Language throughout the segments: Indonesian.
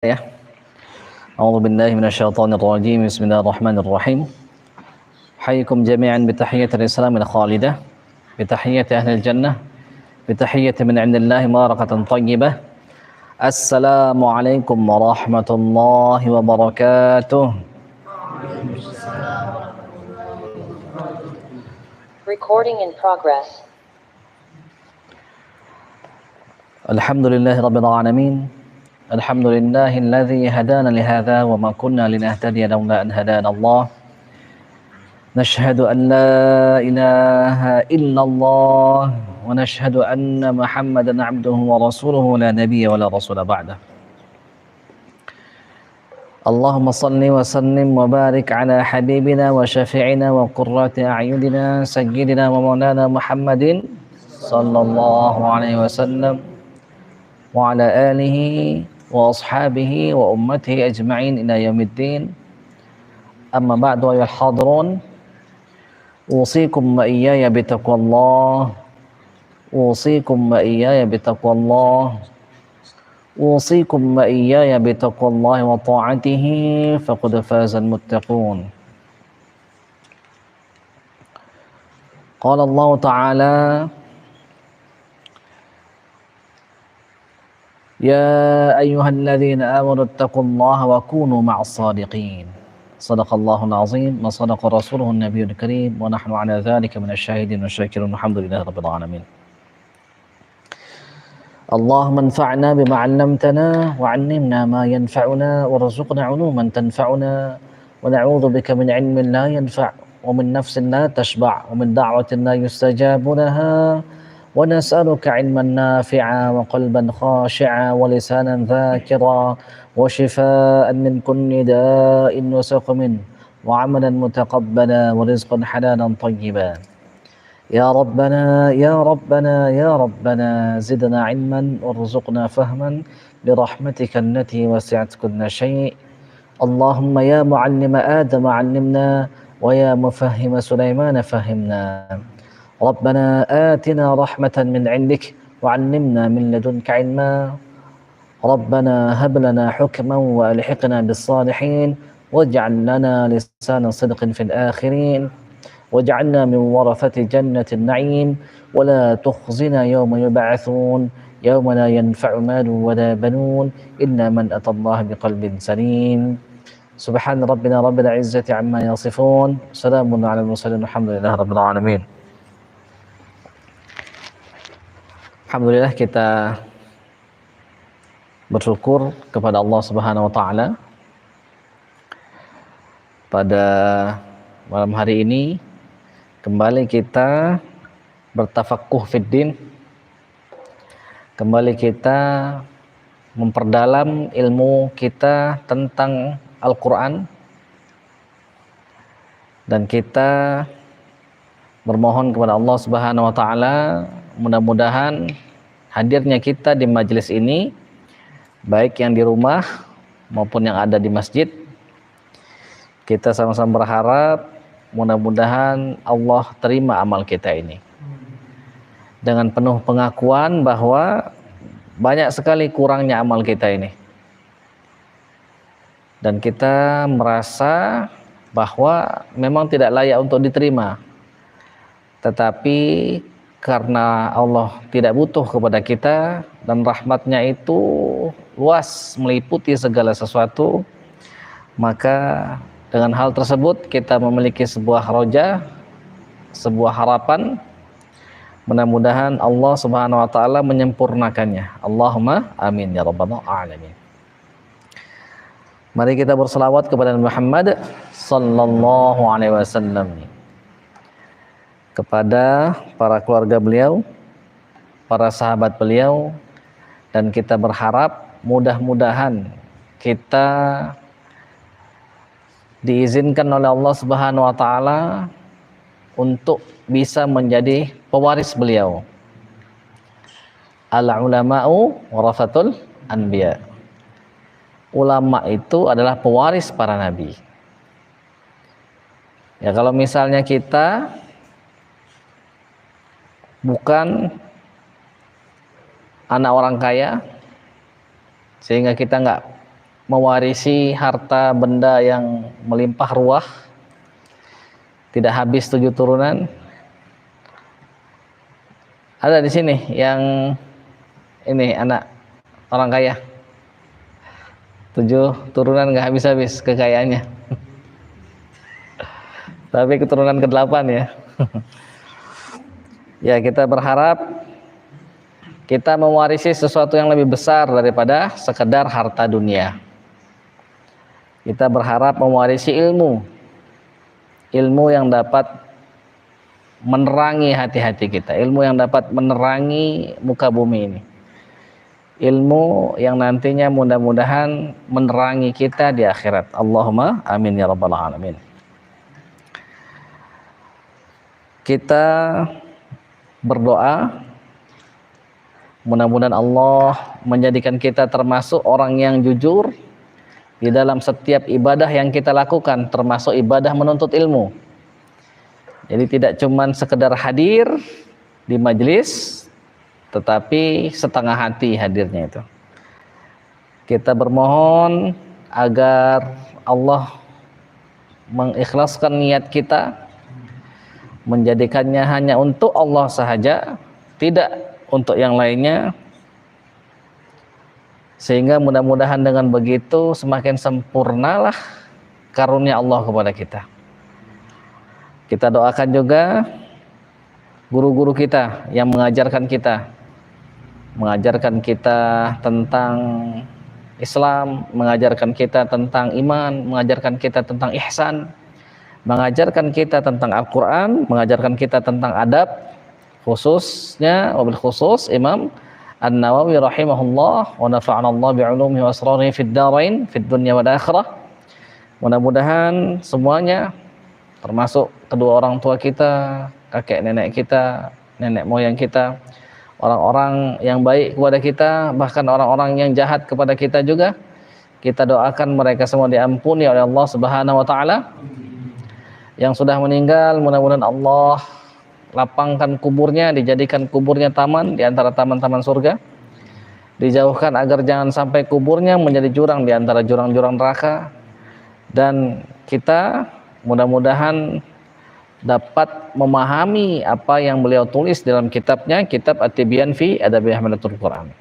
Ya. A'udzu billahi minasyaitonir rajim. Bismillahirrahmanirrahim. Hayyakum jami'an bi tahiyyatil islamil khalidah, bi tahiyyati ahlil jannah, bi tahiyyati min 'indillahi barakatan thayyibah. Assalamualaikum warahmatullahi wabarakatuh. Recording in progress. Alhamdulillahi rabbil alamin. Alhamdulillahilladzi hadana li hadza wa ma kunna linahtadiya laula an hadana Allah. Nashhadu an la ilaha illallah wa nashhadu anna Muhammadan abduhu wa rasuluhu la nabiyya wa la rasula ba'dah. Allahumma salli wa sallim wa barik ala habibina wa syafi'ina wa qurrati a'yunina sayyidina wa maulana Muhammadin sallallahu alaihi wasallam wa ala alihi wa ashabihi wa ummatihi ajma'in ila yaumiddin. Amma ba'du ayuhal hadirun, usikum wa iyaya bitaqwallah, usikum wa iyaya bitaqwallah, usikum wa iyaya bitaqwallah wa ta'atihi faqad fazal muttaqun. Qala Allah Ta'ala: Ya ayyuhalladzina amanu ittaqullaha wa kunu ma'as sadiqin. Sadaqallahul azim wa sadaqa rasuluhun nabiyul karim wa nahnu ala dzalika minasyahidin wasyakirin walhamdulillahi rabbil alamin. Allahumma anfa'na bima 'allamtana wa 'allimna ma yanfa'una warzuqna 'uluman tanfa'una wa na'udzu bika min 'ilmin la yanfa' wa min nafsin la tashba' wa min da'watin la yustajabu laha wa nas'aluka 'ilman nafi'a wa qalban khashi'a wa lisanan dzakira wa shifaa'an min kulli da'in wa saqmin wa 'amalan mutaqabbala wa rizqan halalan thayyiban. Ya Rabbana ya Rabbana ya Rabbana zidna 'ilman warzuqna fahman bi rahmatika allati wasi'at kulla syai'. Allahumma ya mu'allima Adam 'allimna wa ya mufahhima Sulaiman fahhimna. Rabbana atina rahmatan min 'indik wa 'allimna min ladunka 'ilma. Rabbana hab lana hukman wa alhiqna bis salihin waj'al lana lisana sidqin fil akhirin waj'alna min warathati jannatin na'im wa la tukhzina yawma yub'atsun yawma la yanfa'u malun wa la banun illa man atallaha biqalbin salim. Subhana rabbina rabbil izzati amma yasifun, salamun 'alal mursalin walhamdulillahi rabbil alamin. Alhamdulillah, kita bersyukur kepada Allah Subhanahu wa taala pada malam hari ini kembali kita bertafaqquh fiddin, kembali kita memperdalam ilmu kita tentang Al-Qur'an, dan kita bermohon kepada Allah Subhanahu wa taala mudah-mudahan hadirnya kita di majelis ini, baik yang di rumah maupun yang ada di masjid, kita sama-sama berharap mudah-mudahan Allah terima amal kita ini dengan penuh pengakuan bahwa banyak sekali kurangnya amal kita ini, dan kita merasa bahwa memang tidak layak untuk diterima, tetapi karena Allah tidak butuh kepada kita dan rahmatnya itu luas meliputi segala sesuatu, maka dengan hal tersebut kita memiliki sebuah roja, sebuah harapan, mudah-mudahan Allah Subhanahu wa taala menyempurnakannya. Allahumma amin ya rabbal alamin. Mari kita berselawat kepada Muhammad sallallahu alaihi wasallam, kepada para keluarga beliau, para sahabat beliau, dan kita berharap mudah-mudahan kita diizinkan oleh Allah Subhanahu wa taala untuk bisa menjadi pewaris beliau. Al-ulama'u warasatul anbiya. Ulama itu adalah pewaris para nabi. Ya, kalau misalnya kita bukan anak orang kaya sehingga kita nggak mewarisi harta benda yang melimpah ruah, tidak habis 7 turunan? Ada di sini yang ini anak orang kaya, 7 turunan nggak habis-habis kekayaannya. Tapi keturunan ke-8 ya. Ya, kita berharap kita mewarisi sesuatu yang lebih besar daripada sekedar harta dunia. Kita berharap mewarisi ilmu yang dapat menerangi hati-hati kita, ilmu yang dapat menerangi muka bumi ini, ilmu yang nantinya mudah-mudahan menerangi kita di akhirat. Allahumma amin ya rabbal alamin. Kita berdoa mudah-mudahan Allah menjadikan kita termasuk orang yang jujur di dalam setiap ibadah yang kita lakukan, termasuk ibadah menuntut ilmu. Jadi tidak cuma sekedar hadir di majelis, tetapi setengah hati hadirnya itu. Kita bermohon agar Allah mengikhlaskan niat kita, menjadikannya hanya untuk Allah sahaja, tidak untuk yang lainnya, sehingga mudah-mudahan dengan begitu semakin sempurnalah karunia Allah kepada kita. Kita doakan juga guru-guru kita yang mengajarkan kita tentang Islam, mengajarkan kita tentang iman, mengajarkan kita tentang ihsan, mengajarkan kita tentang Al-Quran, mengajarkan kita tentang adab, khususnya wabil khusus Imam An-Nawawi rahimahullah, wa nafa'ana Allah bi'ulumihi wa asrarihi fid darain, fid dunya wal akhirah. Mudah-mudahan semuanya, termasuk kedua orang tua kita, kakek nenek kita, nenek moyang kita, orang-orang yang baik kepada kita, bahkan orang-orang yang jahat kepada kita juga, kita doakan mereka semua diampuni oleh Allah Subhanahu wa taala. Yang sudah meninggal, mudah-mudahan Allah lapangkan kuburnya, dijadikan kuburnya taman di antara taman-taman surga, dijauhkan agar jangan sampai kuburnya menjadi jurang di antara jurang-jurang neraka. Dan kita mudah-mudahan dapat memahami apa yang beliau tulis dalam kitabnya, kitab At-Tibyan fi Adabi Hamalatul Quran.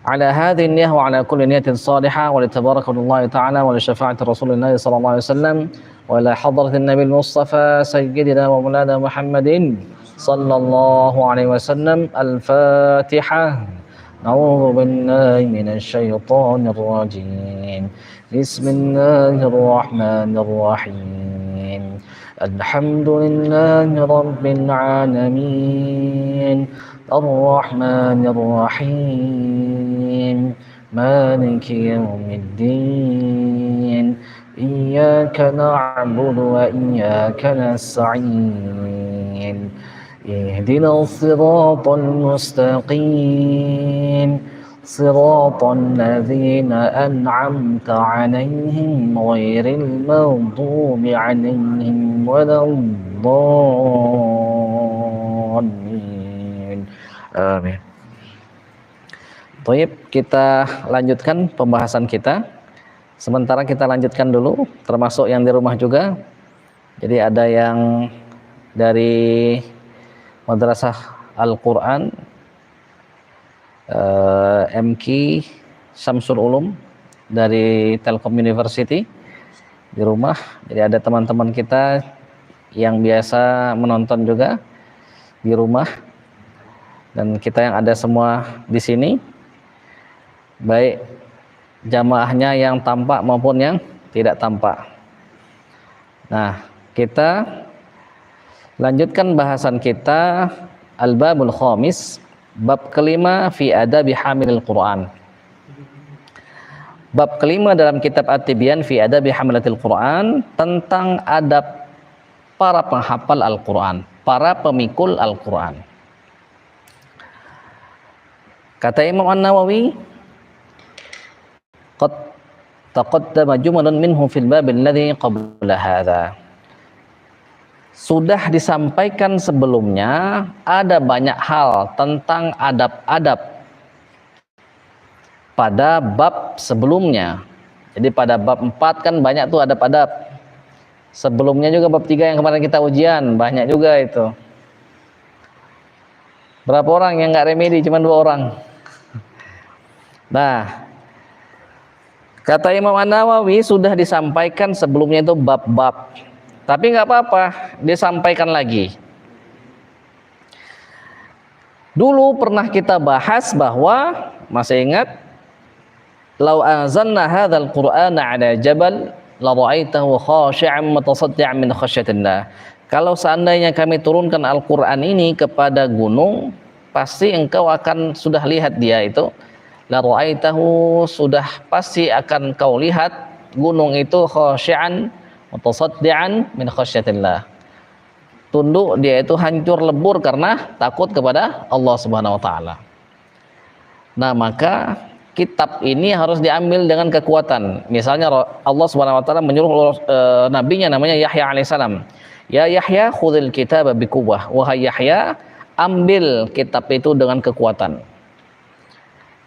Ala hadhihi niyyah wa ala kulli niyatin salihah wa li tabarakallahi ta'ala wa li syafa'ati Rasulillah sallallahu alaihi wasallam wa ila hadratin Nabi Mustafa sayyidina wa maulana Muhammadin sallallahu alaihi wasallam. Al-Fatihah. A'udzu billahi minasy syaithanir rajim. Bismillahirrahmanirrahim. Alhamdulillahi rabbil alamin. Ar-Rahmanir-Rahim. Maliki yaumiddin. Iyyaka na'budu wa iyyaka nasta'in. Ihdinas siratal mustaqim. Siratal ladzina an'amta 'alaihim ghairil maghdubi 'alaihim waladdallin. Amin. Baik, kita lanjutkan pembahasan kita. Sementara kita lanjutkan dulu, termasuk yang di rumah juga. Jadi ada yang dari Madrasah Al-Quran MQ Syamsul Ulum dari Telkom University di rumah. Jadi ada teman-teman kita yang biasa menonton juga di rumah, dan kita yang ada semua di sini, baik jamaahnya yang tampak maupun yang tidak tampak. Nah, kita lanjutkan bahasan kita Al-Babul Khamis, bab kelima fi adabi hamilil Quran. Bab kelima dalam kitab At-Tibyan fi adabi hamilatil Quran, tentang adab para penghafal Al-Quran, para pemikul Al-Quran. Kata Imam An-Nawawi, qad taqaddama jumalun minhu fil babil ladzi qabla hadza. Sudah disampaikan sebelumnya ada banyak hal tentang adab-adab pada bab sebelumnya. Jadi pada bab 4 kan banyak tuh adab-adab. Sebelumnya juga bab 3 yang kemarin kita ujian, banyak juga itu. Berapa orang yang nggak remedi? Cuma 2 orang. Nah, kata Imam An-Nawawi sudah disampaikan sebelumnya itu bab-bab. Tapi nggak apa-apa, disampaikan lagi. Dulu pernah kita bahas bahwa, masih ingat? Lau anzalna hadzal Qur'ana 'ala jabal la ra'aitahu khashi'an mutasaddian min khasyatillah. Kalau seandainya kami turunkan Al-Qur'an ini kepada gunung, pasti engkau akan sudah lihat dia itu. La ra'aitahu, sudah pasti akan kau lihat gunung itu khashi'an mutasaddian min khasyatillah. Tunduk dia itu hancur lebur karena takut kepada Allah Subhanahu wa taala. Nah, maka kitab ini harus diambil dengan kekuatan. Misalnya Allah Subhanahu wa taala menyuruh nabinya namanya Yahya alaihissalam. Ya Yahya, khudhil kitaba biquwwah. Wahai Yahya, ambil kitab itu dengan kekuatan.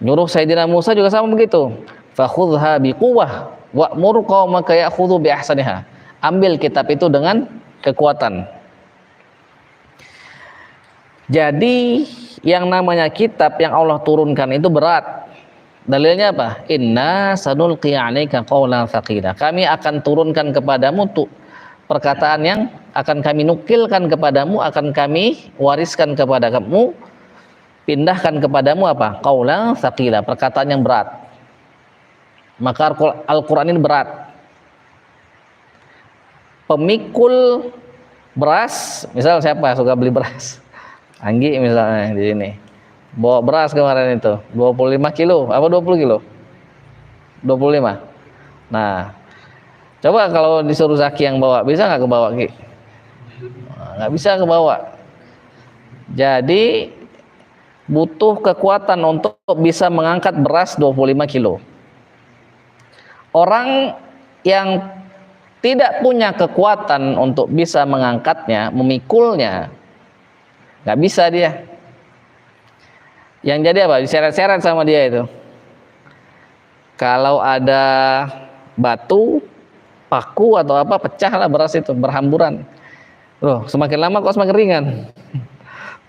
Nyuruh Sayyidina Musa juga sama begitu. Fakhudha biquwwah wa'mur qaumaka ya'khudhu bi ahsaniha. Ambil kitab itu dengan kekuatan. Jadi yang namanya kitab yang Allah turunkan itu berat. Dalilnya apa? Inna sanulqi 'alaika qawlan tsaqila. Kami akan turunkan kepadamu tuh perkataan yang akan kami nukilkan kepadamu, akan kami wariskan kepada kamu, pindahkan kepadamu apa? Qawlan tsaqila, perkataan yang berat. Maka Al-Qur'an ini berat. Pemikul beras, misal siapa suka beli beras? Anggi misalnya di sini. Bawa beras kemarin itu 25 kilo apa 20 kilo? 25. Nah, coba kalau disuruh Zaki yang bawa, bisa nggak kebawa Ki? Nggak bisa kebawa. Jadi butuh kekuatan untuk bisa mengangkat beras 25 kilo. Orang yang tidak punya kekuatan untuk bisa mengangkatnya, memikulnya, nggak bisa dia. Yang jadi apa? Diseret-seret sama dia itu. Kalau ada batu, paku atau apa, pecahlah beras itu, berhamburan. Loh, semakin lama kok semakin ringan.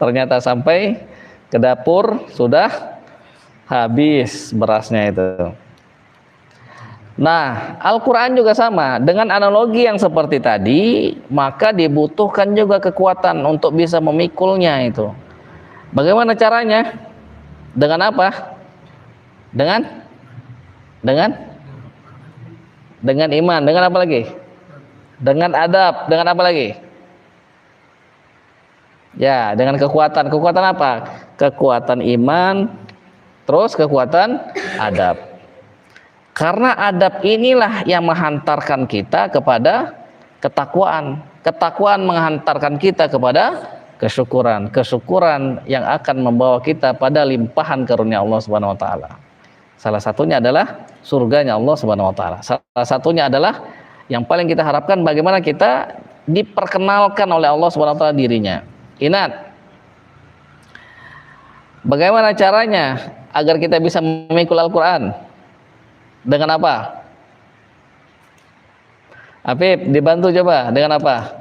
Ternyata sampai ke dapur sudah habis berasnya itu. Nah, Al-Quran juga sama. Dengan analogi yang seperti tadi, maka dibutuhkan juga kekuatan untuk bisa memikulnya itu. Bagaimana caranya? Dengan apa? Dengan iman. Dengan apa lagi? Dengan adab. Dengan apa lagi? Ya, dengan kekuatan. Kekuatan apa? Kekuatan iman, terus kekuatan adab. Karena adab inilah yang menghantarkan kita kepada ketakwaan. Ketakwaan menghantarkan kita kepada kesyukuran. Kesyukuran yang akan membawa kita pada limpahan karunia Allah Subhanahu wa taala. Salah satunya adalah surganya Allah Subhanahu wa taala. Salah satunya adalah yang paling kita harapkan bagaimana kita diperkenalkan oleh Allah Subhanahu wa taala dirinya. Ingat, bagaimana caranya agar kita bisa memikul Al-Quran? Dengan apa? Afif, dibantu coba. Dengan apa?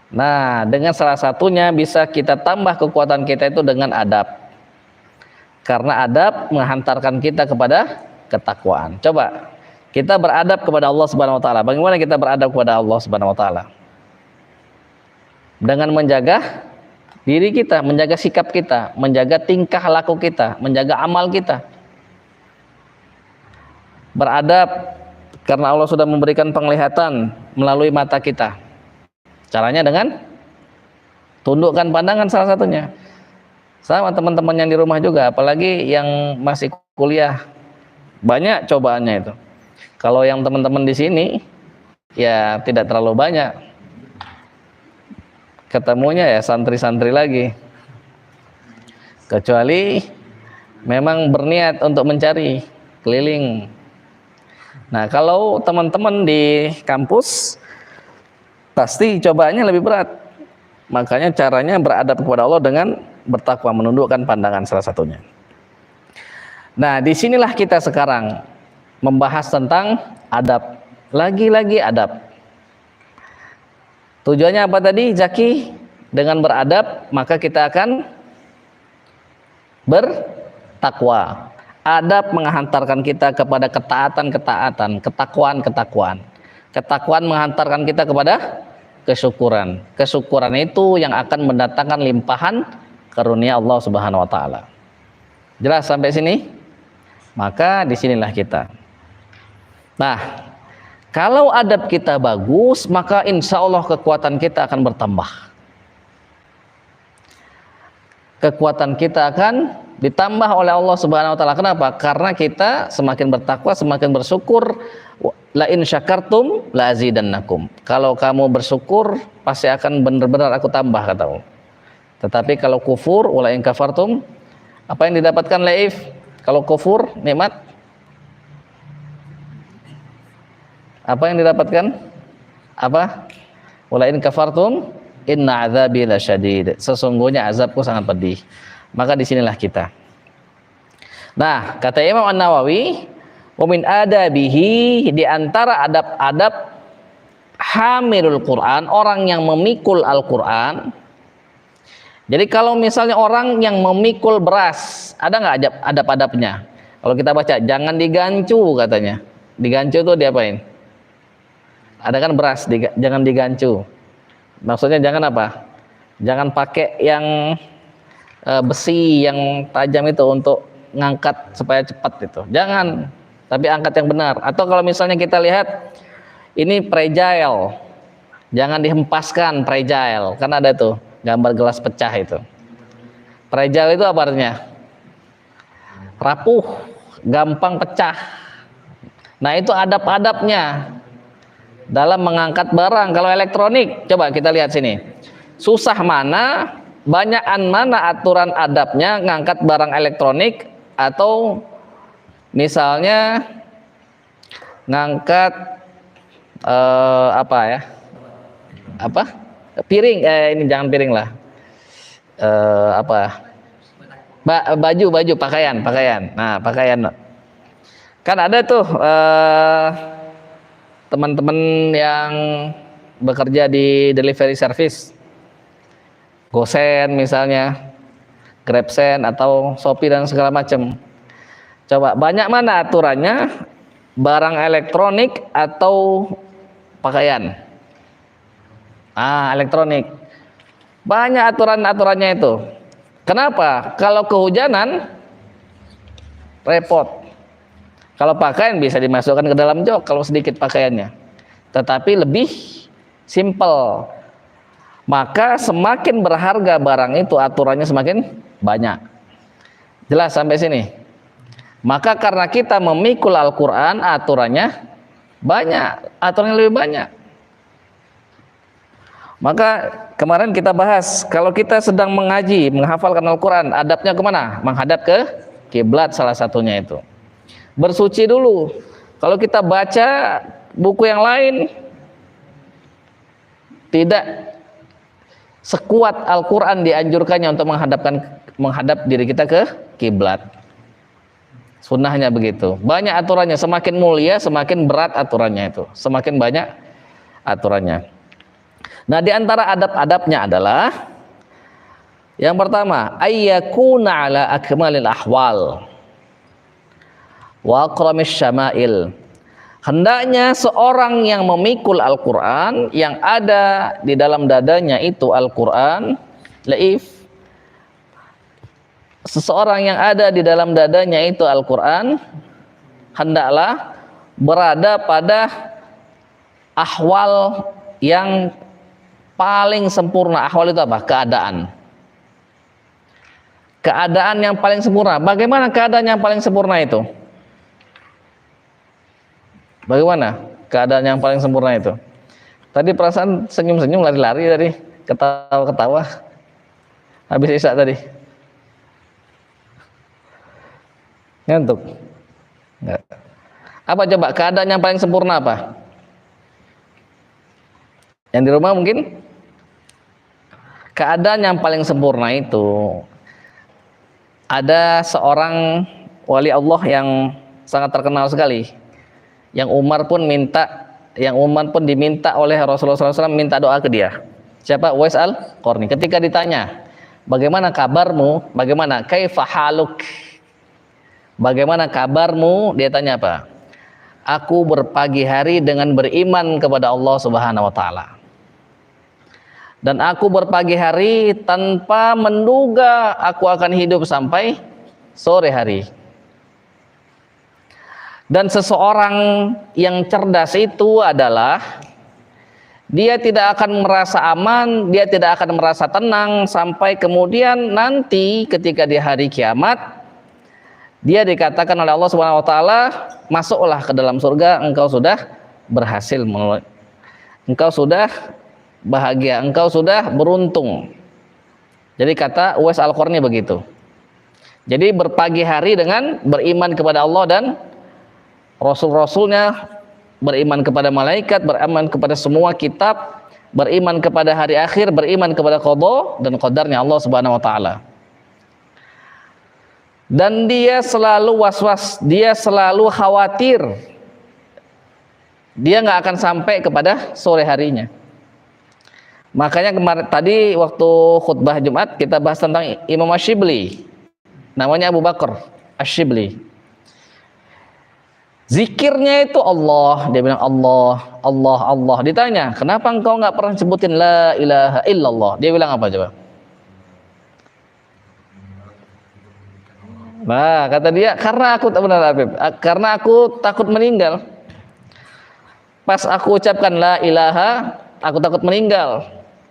Nah, dengan salah satunya bisa kita tambah kekuatan kita itu dengan adab. Karena adab menghantarkan kita kepada ketakwaan. Coba kita beradab kepada Allah Subhanahu wa taala. Bagaimana kita beradab kepada Allah Subhanahu wa taala? Dengan menjaga diri kita, menjaga sikap kita, menjaga tingkah laku kita, menjaga amal kita. Beradab karena Allah sudah memberikan penglihatan melalui mata kita. Caranya dengan tundukkan pandangan salah satunya. Sama teman-teman yang di rumah juga, apalagi yang masih kuliah, banyak cobaannya itu. Kalau yang teman-teman di sini ya tidak terlalu banyak. Ketemunya ya santri-santri lagi. Kecuali memang berniat untuk mencari keliling. Nah, kalau teman-teman di kampus pasti cobaannya lebih berat. Makanya caranya beradab kepada Allah dengan bertakwa, menundukkan pandangan salah satunya. Nah, disinilah kita sekarang membahas tentang adab. Lagi-lagi adab. Tujuannya apa tadi, Zaki? Dengan beradab, maka kita akan bertakwa. Adab menghantarkan kita kepada ketaatan-ketaatan, ketakwaan-ketakwaan. Ketakwaan menghantarkan kita kepada kesyukuran. Kesyukuran itu yang akan mendatangkan limpahan karunia Allah Subhanahu wa taala. Jelas sampai sini? Maka disinilah kita. Nah, kalau adab kita bagus, maka insya Allah kekuatan kita akan bertambah. Kekuatan kita akan ditambah oleh Allah Subhanahu wa taala. Kenapa? Karena kita semakin bertakwa, semakin bersyukur. La in syakartum la azidannakum. Kalau kamu bersyukur, pasti akan benar-benar aku tambah, katamu. Tetapi kalau kufur, wala in kafartum, apa yang didapatkan Laif? Kalau kufur, nikmat apa yang didapatkan? Apa? Wala in kafartum inna azabi lasyadid. Sesungguhnya azabku sangat pedih. Maka disinilah kita. Nah, kata Imam An-Nawawi, wa min adabihi, di antara adab-adab hamilul Quran, orang yang memikul Al-Quran. Jadi kalau misalnya orang yang memikul beras, ada nggak adab-adabnya? Kalau kita baca, jangan digancu katanya. Digancu itu diapain? Ada kan beras, jangan digancu. Maksudnya jangan apa? Jangan pakai yang besi yang tajam itu untuk ngangkat supaya cepat itu. Jangan, tapi angkat yang benar. Atau kalau misalnya kita lihat ini fragile, jangan dihempaskan fragile. Kan ada tuh gambar gelas pecah itu. Fragile itu apa artinya? Rapuh, gampang pecah. Nah, itu adab-adabnya dalam mengangkat barang. Kalau elektronik, coba kita lihat sini. Susah mana, banyakan mana aturan adabnya ngangkat barang elektronik, atau misalnya ngangkat apa ya? Apa? Piring, ini jangan piring lah. Apa? Baju, pakaian. Nah, pakaian. Kan ada tuh teman-teman yang bekerja di delivery service, GoSend misalnya, GrabSend atau Shopee dan segala macam. Coba banyak mana aturannya barang elektronik atau pakaian? Elektronik. Banyak aturan-aturannya itu. Kenapa? Kalau kehujanan repot. Kalau pakaian bisa dimasukkan ke dalam jok kalau sedikit pakaiannya. Tetapi lebih simple. Maka semakin berharga barang itu, aturannya semakin banyak. Jelas sampai sini? Maka karena kita memikul Al-Quran, aturannya banyak, aturannya lebih banyak. Maka kemarin kita bahas, kalau kita sedang mengaji, menghafalkan Al-Quran, adabnya kemana? Menghadap ke kiblat salah satunya itu. Bersuci dulu. Kalau kita baca buku yang lain, tidak sekuat Al-Quran dianjurkannya untuk menghadap diri kita ke kiblat. Sunnahnya begitu. Banyak aturannya, semakin mulia semakin berat aturannya itu, semakin banyak aturannya. Nah, di antara adab-adabnya adalah yang pertama, ayyakuna ala akmalil ahwal wa akramis syama'il. Hendaknya seorang yang memikul Al-Quran, yang ada di dalam dadanya itu Al-Quran, Laif, seseorang yang ada di dalam dadanya itu Al-Quran, hendaklah berada pada ahwal yang paling sempurna. Ahwal itu apa? Keadaan. Keadaan yang paling sempurna. Bagaimana keadaan yang paling sempurna itu? Bagaimana keadaan yang paling sempurna itu? Tadi perasaan senyum-senyum, lari-lari tadi, ketawa-ketawa habis isya tadi. Ngantuk? Enggak. Apa coba keadaan yang paling sempurna apa? Yang di rumah mungkin? Keadaan yang paling sempurna itu ada seorang wali Allah yang sangat terkenal sekali. Yang Umar pun diminta oleh Rasulullah SAW minta doa ke dia. Siapa? Uwais al-Qarni. Ketika ditanya, bagaimana kabarmu? Bagaimana? Kaifa haluk? Bagaimana kabarmu? Dia tanya apa? Aku berpagi hari dengan beriman kepada Allah Subhanahu wa taala. Dan aku berpagi hari tanpa menduga aku akan hidup sampai sore hari. Dan seseorang yang cerdas itu adalah dia tidak akan merasa aman, dia tidak akan merasa tenang sampai kemudian nanti ketika di hari kiamat dia dikatakan oleh Allah Subhanahu wa taala, masuklah ke dalam surga, engkau sudah berhasil, engkau sudah bahagia, engkau sudah beruntung. Jadi kata Uwais al-Qarni begitu. Jadi berpagi hari dengan beriman kepada Allah dan Rasul-Rasulnya, beriman kepada malaikat, beriman kepada semua kitab, beriman kepada hari akhir, beriman kepada qada dan qadarnya Allah Subhanahu wa taala. Dan dia selalu was-was, dia selalu khawatir dia nggak akan sampai kepada sore harinya. Makanya kemarin tadi waktu khutbah Jumat kita bahas tentang Imam Ash-Shibli, namanya Abu Bakar Ash-Shibli. Zikirnya itu Allah, dia bilang Allah, Allah, Allah. Ditanya, kenapa engkau nggak pernah sebutin la ilaha illallah? Dia bilang apa coba? Nah, kata dia, karena aku tak benar, Habib, karena aku takut meninggal. Pas aku ucapkan la ilaha, aku takut meninggal.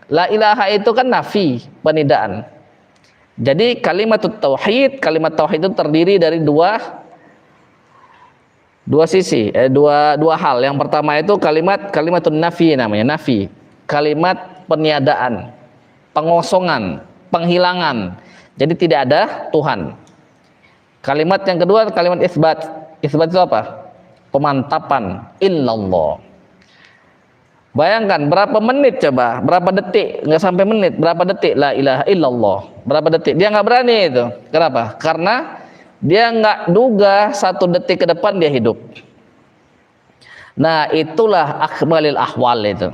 La ilaha itu kan nafi, penidaan. Jadi kalimat tauhid itu terdiri dari dua sisi, dua hal. Yang pertama itu kalimatun nafi namanya, nafi. Kalimat peniadaan, pengosongan, penghilangan. Jadi tidak ada Tuhan. Kalimat yang kedua kalimat isbat. Isbat itu apa? Pemantapan, illallah. Bayangkan berapa menit coba, berapa detik, nggak sampai menit, berapa detik la ilaha illallah, berapa detik, dia nggak berani itu. Kenapa? Karena dia nggak duga satu detik ke depan dia hidup. Nah itulah akmalil ahwal itu.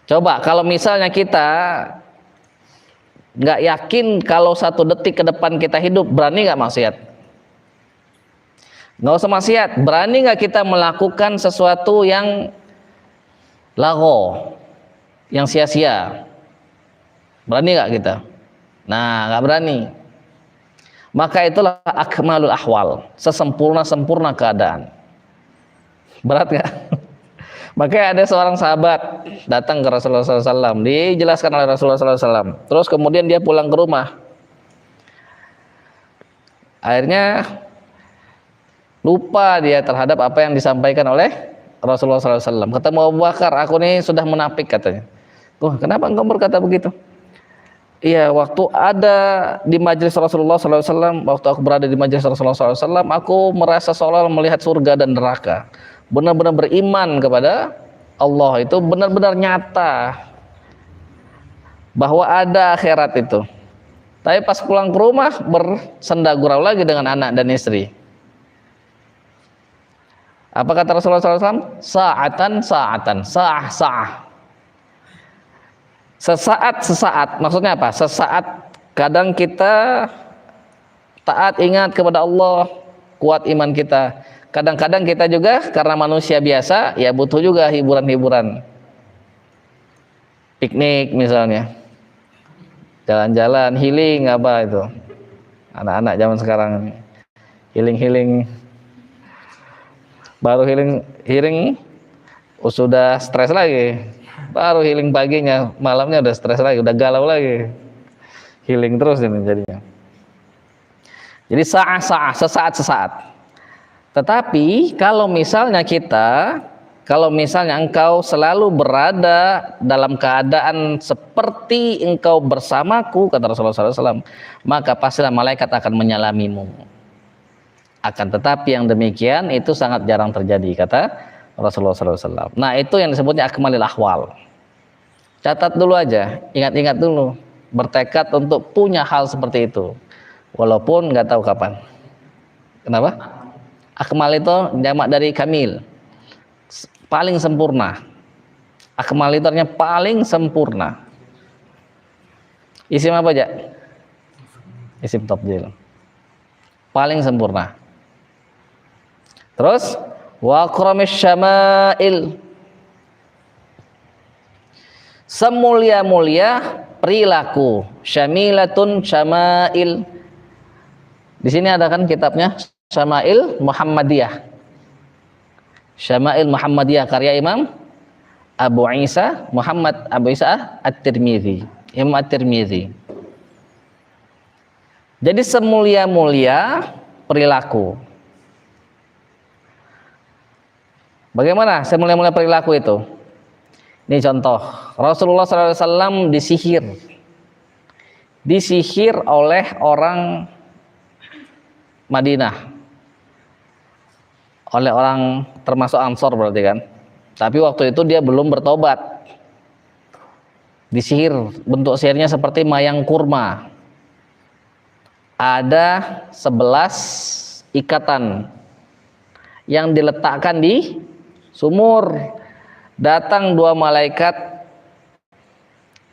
Coba kalau misalnya kita nggak yakin kalau satu detik ke depan kita hidup, berani nggak maksiat? Nggak usah maksiat, berani nggak kita melakukan sesuatu yang lago, yang sia-sia? Berani nggak kita? Nah nggak berani. Maka itulah akmalul ahwal, sesempurna-sempurna keadaan. Berat nggak? Makanya ada seorang sahabat datang ke Rasulullah SAW, dijelaskan oleh Rasulullah SAW. Terus kemudian dia pulang ke rumah. Akhirnya lupa dia terhadap apa yang disampaikan oleh Rasulullah SAW. Ketemu Abu Bakar, aku nih sudah munafik katanya. Tuh, kenapa engkau berkata begitu? Iya, waktu ada di majelis Rasulullah SAW, waktu aku berada di majelis Rasulullah SAW, aku merasa seolah melihat surga dan neraka. Benar-benar beriman kepada Allah, itu benar-benar nyata bahwa ada akhirat itu. Tapi pas pulang ke rumah bersenda gurau lagi dengan anak dan istri. Apa kata Rasulullah SAW? Sa'atan, sa'ah. Sesaat, maksudnya apa? Sesaat, kadang kita taat, ingat kepada Allah, kuat iman kita. Kadang-kadang kita juga karena manusia biasa, ya butuh juga hiburan-hiburan. Piknik misalnya, jalan-jalan, healing apa itu. Anak-anak zaman sekarang healing. Baru healing sudah stres lagi. Baru healing paginya, malamnya udah stres lagi, udah galau lagi. Healing terus ini jadinya. Jadi sesaat. Tetapi kalau misalnya engkau selalu berada dalam keadaan seperti engkau bersamaku, kata Rasulullah SAW, maka pastilah malaikat akan menyalamimu. Akan tetapi yang demikian itu sangat jarang terjadi, kata Rasulullah SAW. Nah itu yang disebutnya akmalil ahwal. Catat dulu aja, ingat-ingat dulu, bertekad untuk punya hal seperti itu. walaupun nggak tahu kapan. Kenapa? Akmal itu jamak dari kamil, paling sempurna. Akmal itu artinya paling sempurna. Isim apa aja? Isim tafdhil, paling sempurna. Terus wa akramis syama'il, semulia-mulia perilaku. Syamilatun syama'il, di sini ada kan kitabnya Syama'il Muhammadiyah. Syama'il Muhammadiyah karya Imam Abu Isa Muhammad Abu Isa At-Tirmidzi, Imam At-Tirmidzi. Jadi semulia-mulia perilaku. Bagaimana semulia-mulia perilaku itu? Ini contoh, Rasulullah SAW disihir oleh orang Madinah, oleh orang termasuk Ansor berarti kan. Tapi waktu itu dia belum bertobat. Disihir, bentuk sihirnya seperti mayang kurma. Ada 11 ikatan yang diletakkan di sumur. Datang 2 malaikat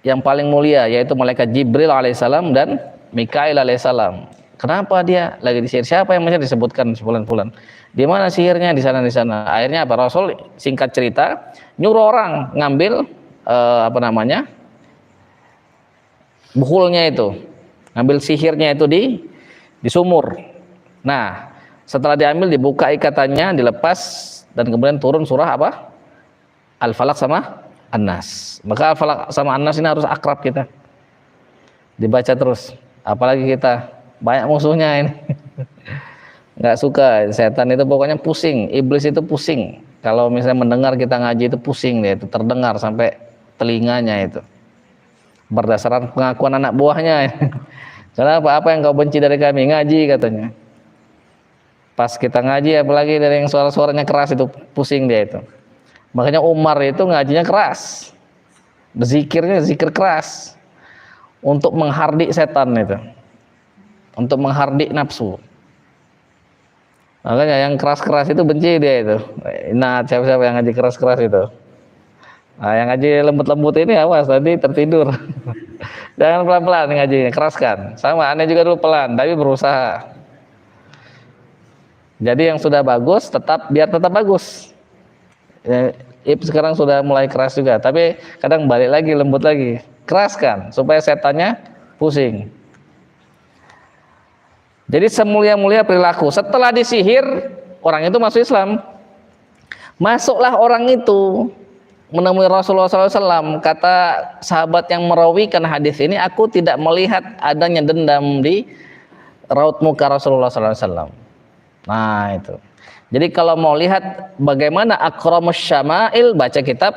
yang paling mulia, yaitu malaikat Jibril alaihissalam dan Mikail alaihissalam. Kenapa dia lagi disihir? Siapa yang masih disebutkan sebulan-bulan? Di mana sihirnya? Di sana, di sana. Akhirnya apa? Rasul singkat cerita nyuruh orang ngambil bukulnya itu, ngambil sihirnya itu di sumur. Nah, setelah diambil, dibuka ikatannya, dilepas, dan kemudian turun surah apa? Al-Falaq sama An-Nas. Maka Al-Falaq sama An-Nas ini harus akrab kita, dibaca terus. Apalagi kita banyak musuhnya ini. Nggak suka, setan itu pokoknya pusing, iblis itu pusing. Kalau misalnya mendengar kita ngaji itu pusing dia, itu terdengar sampai telinganya itu. Berdasarkan pengakuan anak buahnya. Kenapa? Apa yang kau benci dari kami? Ngaji katanya. Pas kita ngaji, apalagi dari yang suara-suaranya keras itu pusing dia itu. Makanya Umar itu ngajinya keras, berzikirnya zikir keras, untuk menghardik setan itu, untuk menghardik nafsu. Makanya yang keras-keras itu benci dia itu. Nah, siapa-siapa yang ngaji keras-keras itu. Nah, yang ngaji lembut-lembut ini awas tadi tertidur. Jangan pelan-pelan ngajinya, keraskan. Sama, aneh juga dulu pelan, tapi berusaha. Jadi yang sudah bagus biar tetap bagus. Ya, sekarang sudah mulai keras juga, tapi kadang balik lagi, lembut lagi. Keraskan supaya setannya pusing. Jadi semulia-mulia perilaku. Setelah disihir, orang itu masuk Islam. Masuklah orang itu menemui Rasulullah SAW. Kata sahabat yang merawikan hadis ini, aku tidak melihat adanya dendam di raut muka Rasulullah SAW. Nah itu. Jadi kalau mau lihat bagaimana akramus syama'il, baca kitab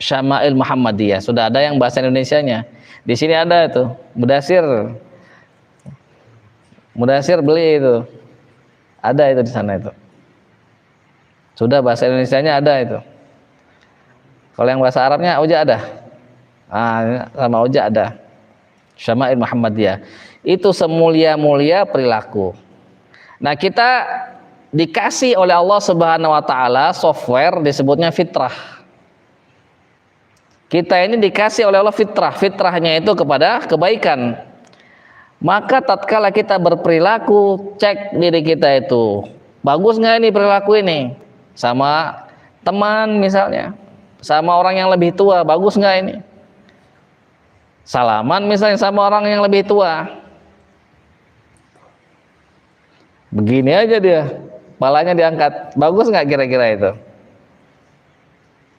Syama'il Muhammadiyah. Sudah ada yang bahasa Indonesianya. Di sini ada itu, Mudasir beli itu. Ada itu di sana itu. Sudah bahasa Indonesianya ada itu. Kalau yang bahasa Arabnya Uja ada. Sama Uja ada. Syama'il Muhammadiyah. Itu semulia-mulia perilaku. Nah, kita dikasih oleh Allah Subhanahu wa taala software disebutnya fitrah. Kita ini dikasih oleh Allah fitrah. Fitrahnya itu kepada kebaikan. Maka tatkala kita berperilaku, cek diri kita itu bagus nggak ini perilaku ini, sama teman misalnya, sama orang yang lebih tua, bagus nggak ini? Salaman misalnya sama orang yang lebih tua, begini aja dia, palanya diangkat, bagus nggak kira-kira itu?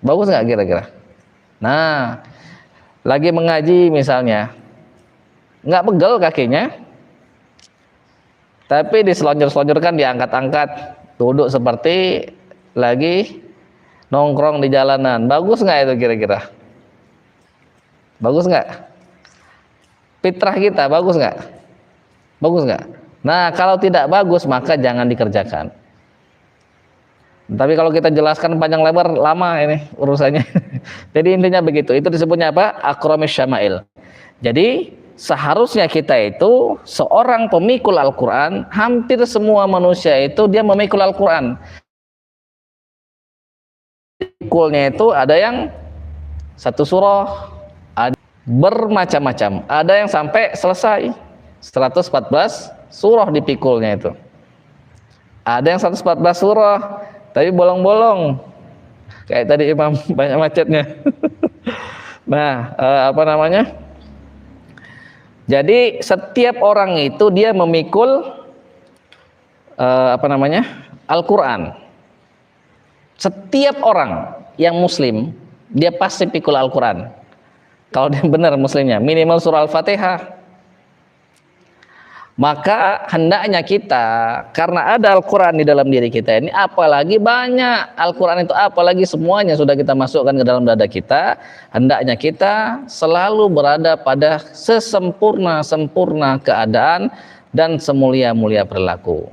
Bagus nggak kira-kira? Nah, lagi mengaji misalnya, nggak pegel kakinya, tapi diselonjor-selonjorkan, diangkat-angkat, duduk seperti lagi nongkrong di jalanan. Bagus nggak itu kira-kira? Bagus nggak? Fitrah kita bagus nggak? Bagus nggak? Nah, kalau tidak bagus maka jangan dikerjakan. Tapi kalau kita jelaskan panjang lebar lama ini urusannya. Jadi intinya begitu. Itu disebutnya apa? Akramis syama'il. Jadi seharusnya kita itu seorang pemikul Al-Quran, hampir semua manusia itu dia memikul Al-Quran. Mikulnya itu ada yang satu surah, ada bermacam-macam, ada yang sampai selesai 114 surah dipikulnya itu. Ada yang 114 surah tapi bolong-bolong. Kayak tadi Imam banyak macetnya. Nah, apa namanya? Jadi setiap orang itu dia memikul apa namanya? Al-Qur'an. Setiap orang yang muslim dia pasti pikul Al-Qur'an. Kalau dia benar muslimnya, minimal surah Al-Fatihah. Maka hendaknya kita, karena ada Al-Quran di dalam diri kita ini, apalagi banyak Al-Quran itu, apalagi semuanya sudah kita masukkan ke dalam dada kita, hendaknya kita selalu berada pada sesempurna-sempurna keadaan dan semulia-mulia perilaku.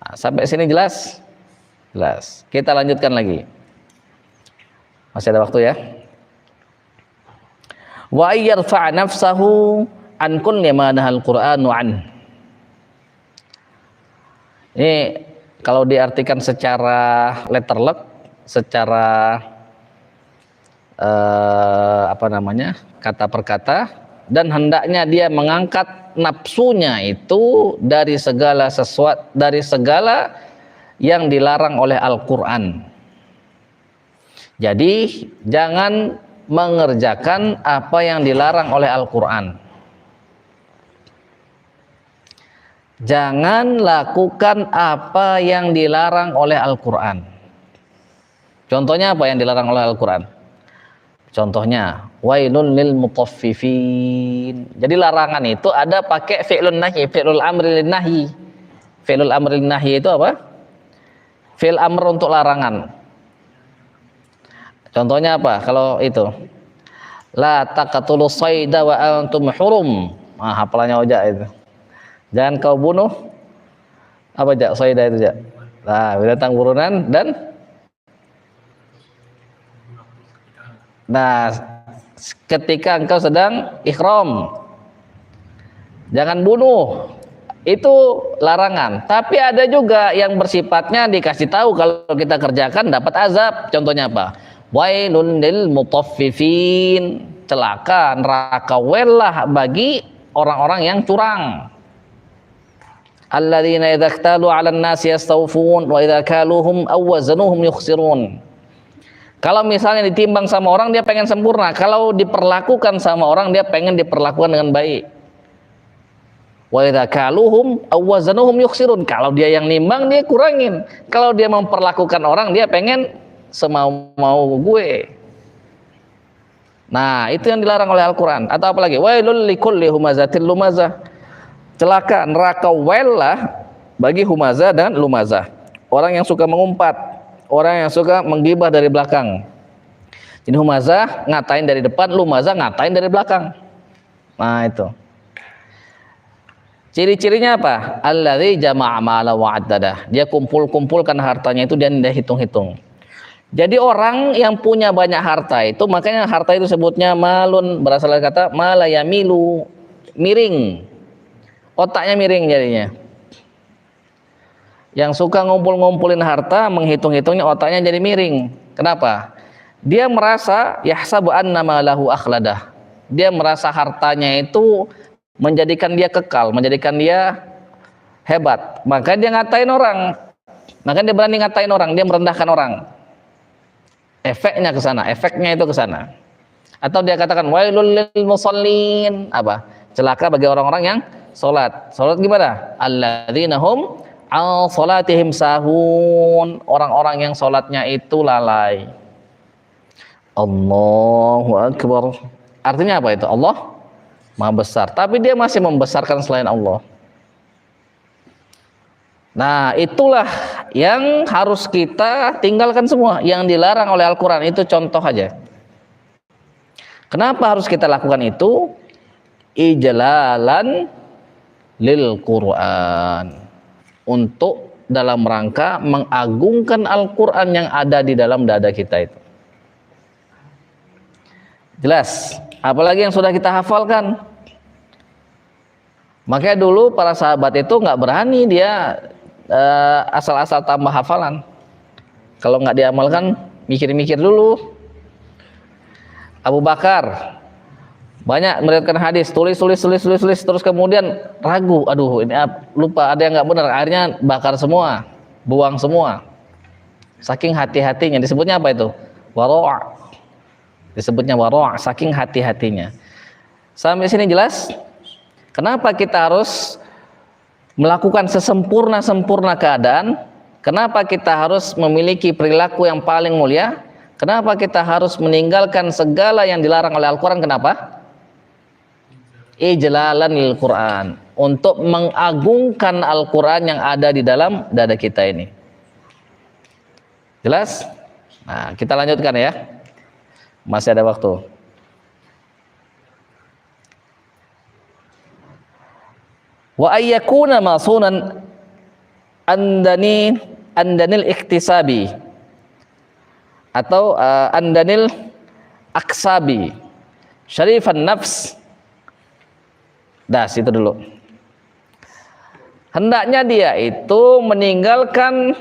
Nah, sampai sini jelas? Jelas. Kita lanjutkan lagi. Masih ada waktu ya? Wa yarfa' nafsahu an kulli ma nahal Qur'anu an. Ini kalau diartikan secara letterlek, secara apa namanya, kata per kata, dan hendaknya dia mengangkat nafsunya itu dari segala sesuatu, dari segala yang dilarang oleh Al-Quran. Jadi jangan mengerjakan apa yang dilarang oleh Al-Quran. Jangan lakukan apa yang dilarang oleh Al-Quran. Contohnya apa yang dilarang oleh Al-Quran? Contohnya wailun lil mutaffifin. Jadi larangan itu ada pakai fi'lun nahi, fi'lul amri lin nahi. Fi'lul amri lin nahi itu apa? Fi'l amr untuk larangan. Contohnya apa? Kalau itu la taqatulu sayda wa antum hurum. Nah, hafalannya Ojak itu. Jangan kau bunuh apa Jak? Sayda itu Jak. Nah, binatang burunan dan ketika engkau sedang ihram, jangan bunuh. Itu larangan. Tapi ada juga yang bersifatnya dikasih tahu kalau kita kerjakan dapat azab. Contohnya apa? Wailun lil mutaffifin. Celaka, neraka welah bagi orang-orang yang curang. Alladzina idza iktalu 'alan nasi yastawfun wa idza kaluhum aw wazanuhum yukhsirun. Kalau misalnya ditimbang sama orang dia pengen sempurna, kalau diperlakukan sama orang dia pengen diperlakukan dengan baik. Wa idza kaluhum aw wazanuhum yukhsirun. Kalau dia yang nimbang dia kurangin. Kalau dia memperlakukan orang dia pengen semau-mau gue. Nah, itu yang dilarang oleh Al-Qur'an. Atau apa lagi? Wailul likulli humazatil lumazah. Celaka, neraka welah bagi humazah dan lumazah. Orang yang suka mengumpat, orang yang suka menggibah dari belakang. Jadi humazah ngatain dari depan, lumazah ngatain dari belakang. Nah, itu. Ciri-cirinya apa? Alladzi jama'a mala wa'addada. Dia kumpul-kumpulkan hartanya itu, dia tidak hitung-hitung. Jadi orang yang punya banyak harta itu, makanya harta itu sebutnya malun, berasal dari kata malayamilu, miring. Otaknya miring jadinya. Yang suka ngumpul-ngumpulin harta, menghitung-hitungnya otaknya jadi miring. Kenapa? Dia merasa yahsabu annama lahu akhladah. Dia merasa hartanya itu menjadikan dia kekal, menjadikan dia hebat. Maka dia ngatain orang. Maka dia berani ngatain orang, dia merendahkan orang. Efeknya ke sana, efeknya itu ke sana. Atau dia katakan wailul lil musallin, apa? Celaka bagi orang-orang yang salat. Salat gimana? Alladzina hum an salatihim sahun. Orang-orang yang salatnya itu lalai. Allahu akbar. Artinya apa itu? Allah Maha besar. Tapi dia masih membesarkan selain Allah. Nah, itulah yang harus kita tinggalkan semua. Yang dilarang oleh Al-Quran itu contoh aja. Kenapa harus kita lakukan itu? Ijlalan lil Quran, untuk dalam rangka mengagungkan Al-Quran yang ada di dalam dada kita itu. Jelas? Apalagi yang sudah kita hafalkan. Makanya dulu para sahabat itu nggak berani dia asal-asal tambah hafalan. Kalau nggak diamalkan, mikir-mikir dulu. Abu Bakar banyak meriwayatkan hadis, tulis, terus kemudian ragu, aduh ini lupa, ada yang nggak benar, akhirnya bakar semua, buang semua. Saking hati-hatinya, disebutnya apa itu? Waro'. Disebutnya waro', saking hati-hatinya. Sampai sini jelas? Kenapa kita harus melakukan sesempurna-sempurna keadaan? Kenapa kita harus memiliki perilaku yang paling mulia? Kenapa kita harus meninggalkan segala yang dilarang oleh Al-Quran? Kenapa? Ijlalan lil Quran, untuk mengagungkan Al-Quran yang ada di dalam dada kita ini. Jelas? Nah, kita lanjutkan ya. Masih ada waktu. Wa ayyakuna masunan andanil iktisabi atau andanil aksabi syarifan nafs. Das itu dulu. Hendaknya dia itu meninggalkan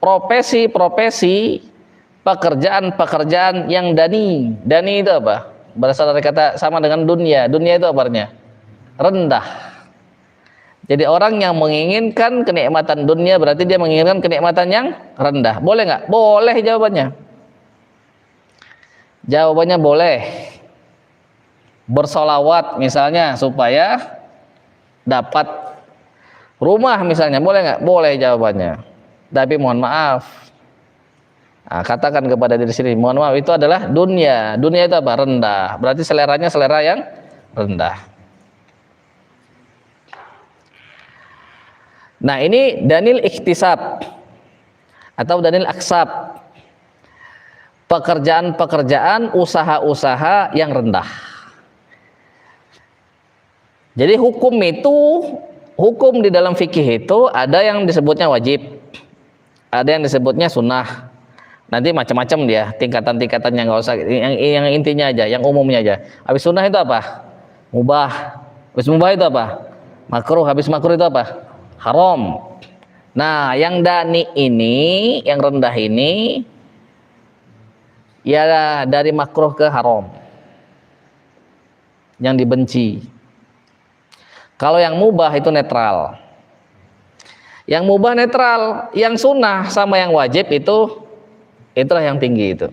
profesi-profesi, pekerjaan-pekerjaan yang dani. Dani itu apa? Berasal dari kata sama dengan dunia. Dunia itu apa artinya? Rendah. Jadi orang yang menginginkan kenikmatan dunia berarti dia menginginkan kenikmatan yang rendah. Boleh nggak? Boleh jawabannya. Jawabannya boleh. Bersolawat misalnya supaya dapat rumah misalnya, boleh nggak? Boleh jawabannya. Tapi mohon maaf, nah, katakan kepada diri sendiri, mohon maaf, itu adalah dunia. Dunia itu apa? Rendah. Berarti seleranya selera yang rendah. Nah, ini dalil iktisab atau dalil aksab. Pekerjaan-pekerjaan, usaha-usaha yang rendah. Jadi hukum di dalam fikih itu ada yang disebutnya wajib, ada yang disebutnya sunnah. Nanti macam-macam dia, tingkatan-tingkatannya, nggak usah yang intinya aja, yang umumnya aja. Habis sunnah itu apa? Mubah. Habis mubah itu apa? Makruh. Habis makruh itu apa? Haram. Nah, yang dani ini, yang rendah ini, ya dari makruh ke haram, yang dibenci. Kalau yang mubah itu netral. Yang mubah netral, yang sunnah sama yang wajib itulah yang tinggi itu.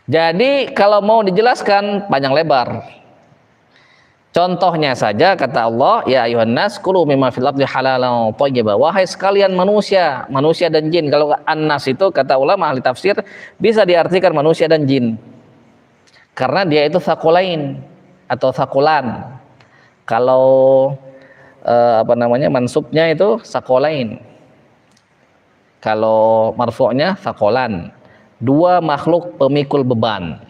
Jadi kalau mau dijelaskan panjang lebar. Contohnya saja kata Allah, ya ayuhan nas kulu mimma fil ardi halalan thayyiban. Wahai sekalian manusia dan jin. Kalau an-nas itu kata ulama ahli tafsir bisa diartikan manusia dan jin. Karena dia itu tsaqulain atau tsaqulan. Kalau mansubnya itu tsaqulain. Kalau marfu'nya tsaqulan. Dua makhluk pemikul beban.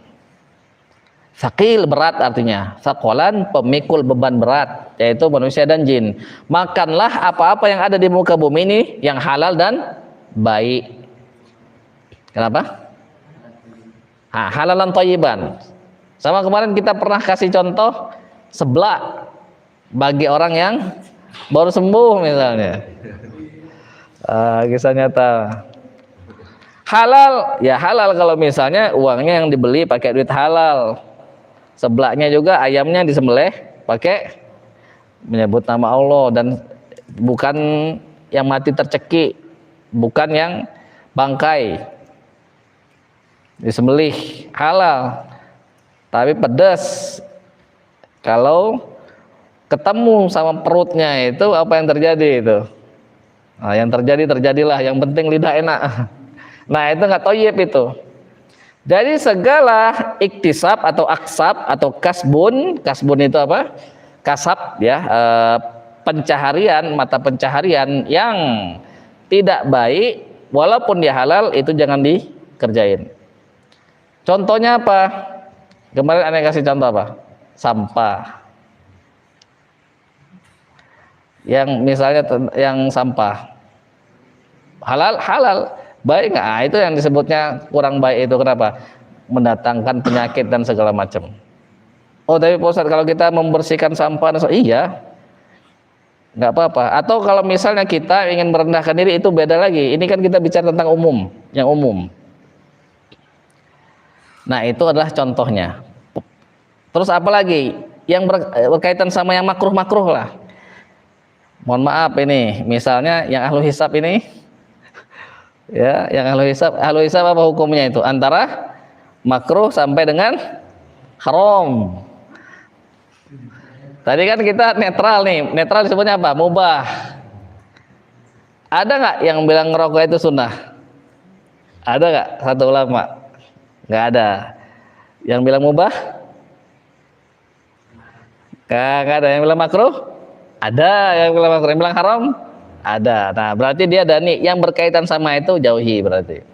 Tsaqil berat artinya, tsaqalan pemikul beban berat, yaitu manusia dan jin. Makanlah apa-apa yang ada di muka bumi ini yang halal dan baik. Kenapa? Halalan thayyiban. Sama kemarin kita pernah kasih contoh seblak bagi orang yang baru sembuh misalnya. Kisah nyata. Halal, ya halal kalau misalnya uangnya yang dibeli pakai duit halal. Seblaknya juga ayamnya disembelih pakai menyebut nama Allah dan bukan yang mati tercekik, bukan yang bangkai. Disembelih halal. Tapi pedas. Kalau ketemu sama perutnya itu apa yang terjadi itu? Nah, yang terjadilah, yang penting lidah enak. Nah, itu nggak thayyib itu. Jadi segala iktisab atau aksab atau kasbun itu apa? Kasab ya, pencaharian, mata pencaharian yang tidak baik walaupun dia halal itu jangan dikerjain. Contohnya apa? Kemarin Anda kasih contoh apa? Sampah. Yang misalnya yang sampah halal baik nggak? Itu yang disebutnya kurang baik itu kenapa? Mendatangkan penyakit dan segala macam. Oh tapi Pak Ustadz, kalau kita membersihkan sampah, iya, nggak apa-apa. Atau kalau misalnya kita ingin merendahkan diri, itu beda lagi. Ini kan kita bicara tentang umum, yang umum. Nah itu adalah contohnya. Terus apa lagi? Yang berkaitan sama yang makruh-makruh lah. Mohon maaf ini, misalnya yang ahlu hisab ini, ya, yang ahlu hisab apa hukumnya itu? Antara makruh sampai dengan haram. Tadi kan kita netral nih, netral disebutnya apa? Mubah. Ada nggak yang bilang ngerokok itu sunnah? Ada nggak satu ulama? Nggak ada. Yang bilang mubah? Nggak ada. Yang bilang makruh? Ada. Yang bilang makruh, yang bilang haram? Ada. Nah berarti dia ada nih, yang berkaitan sama itu jauhi berarti.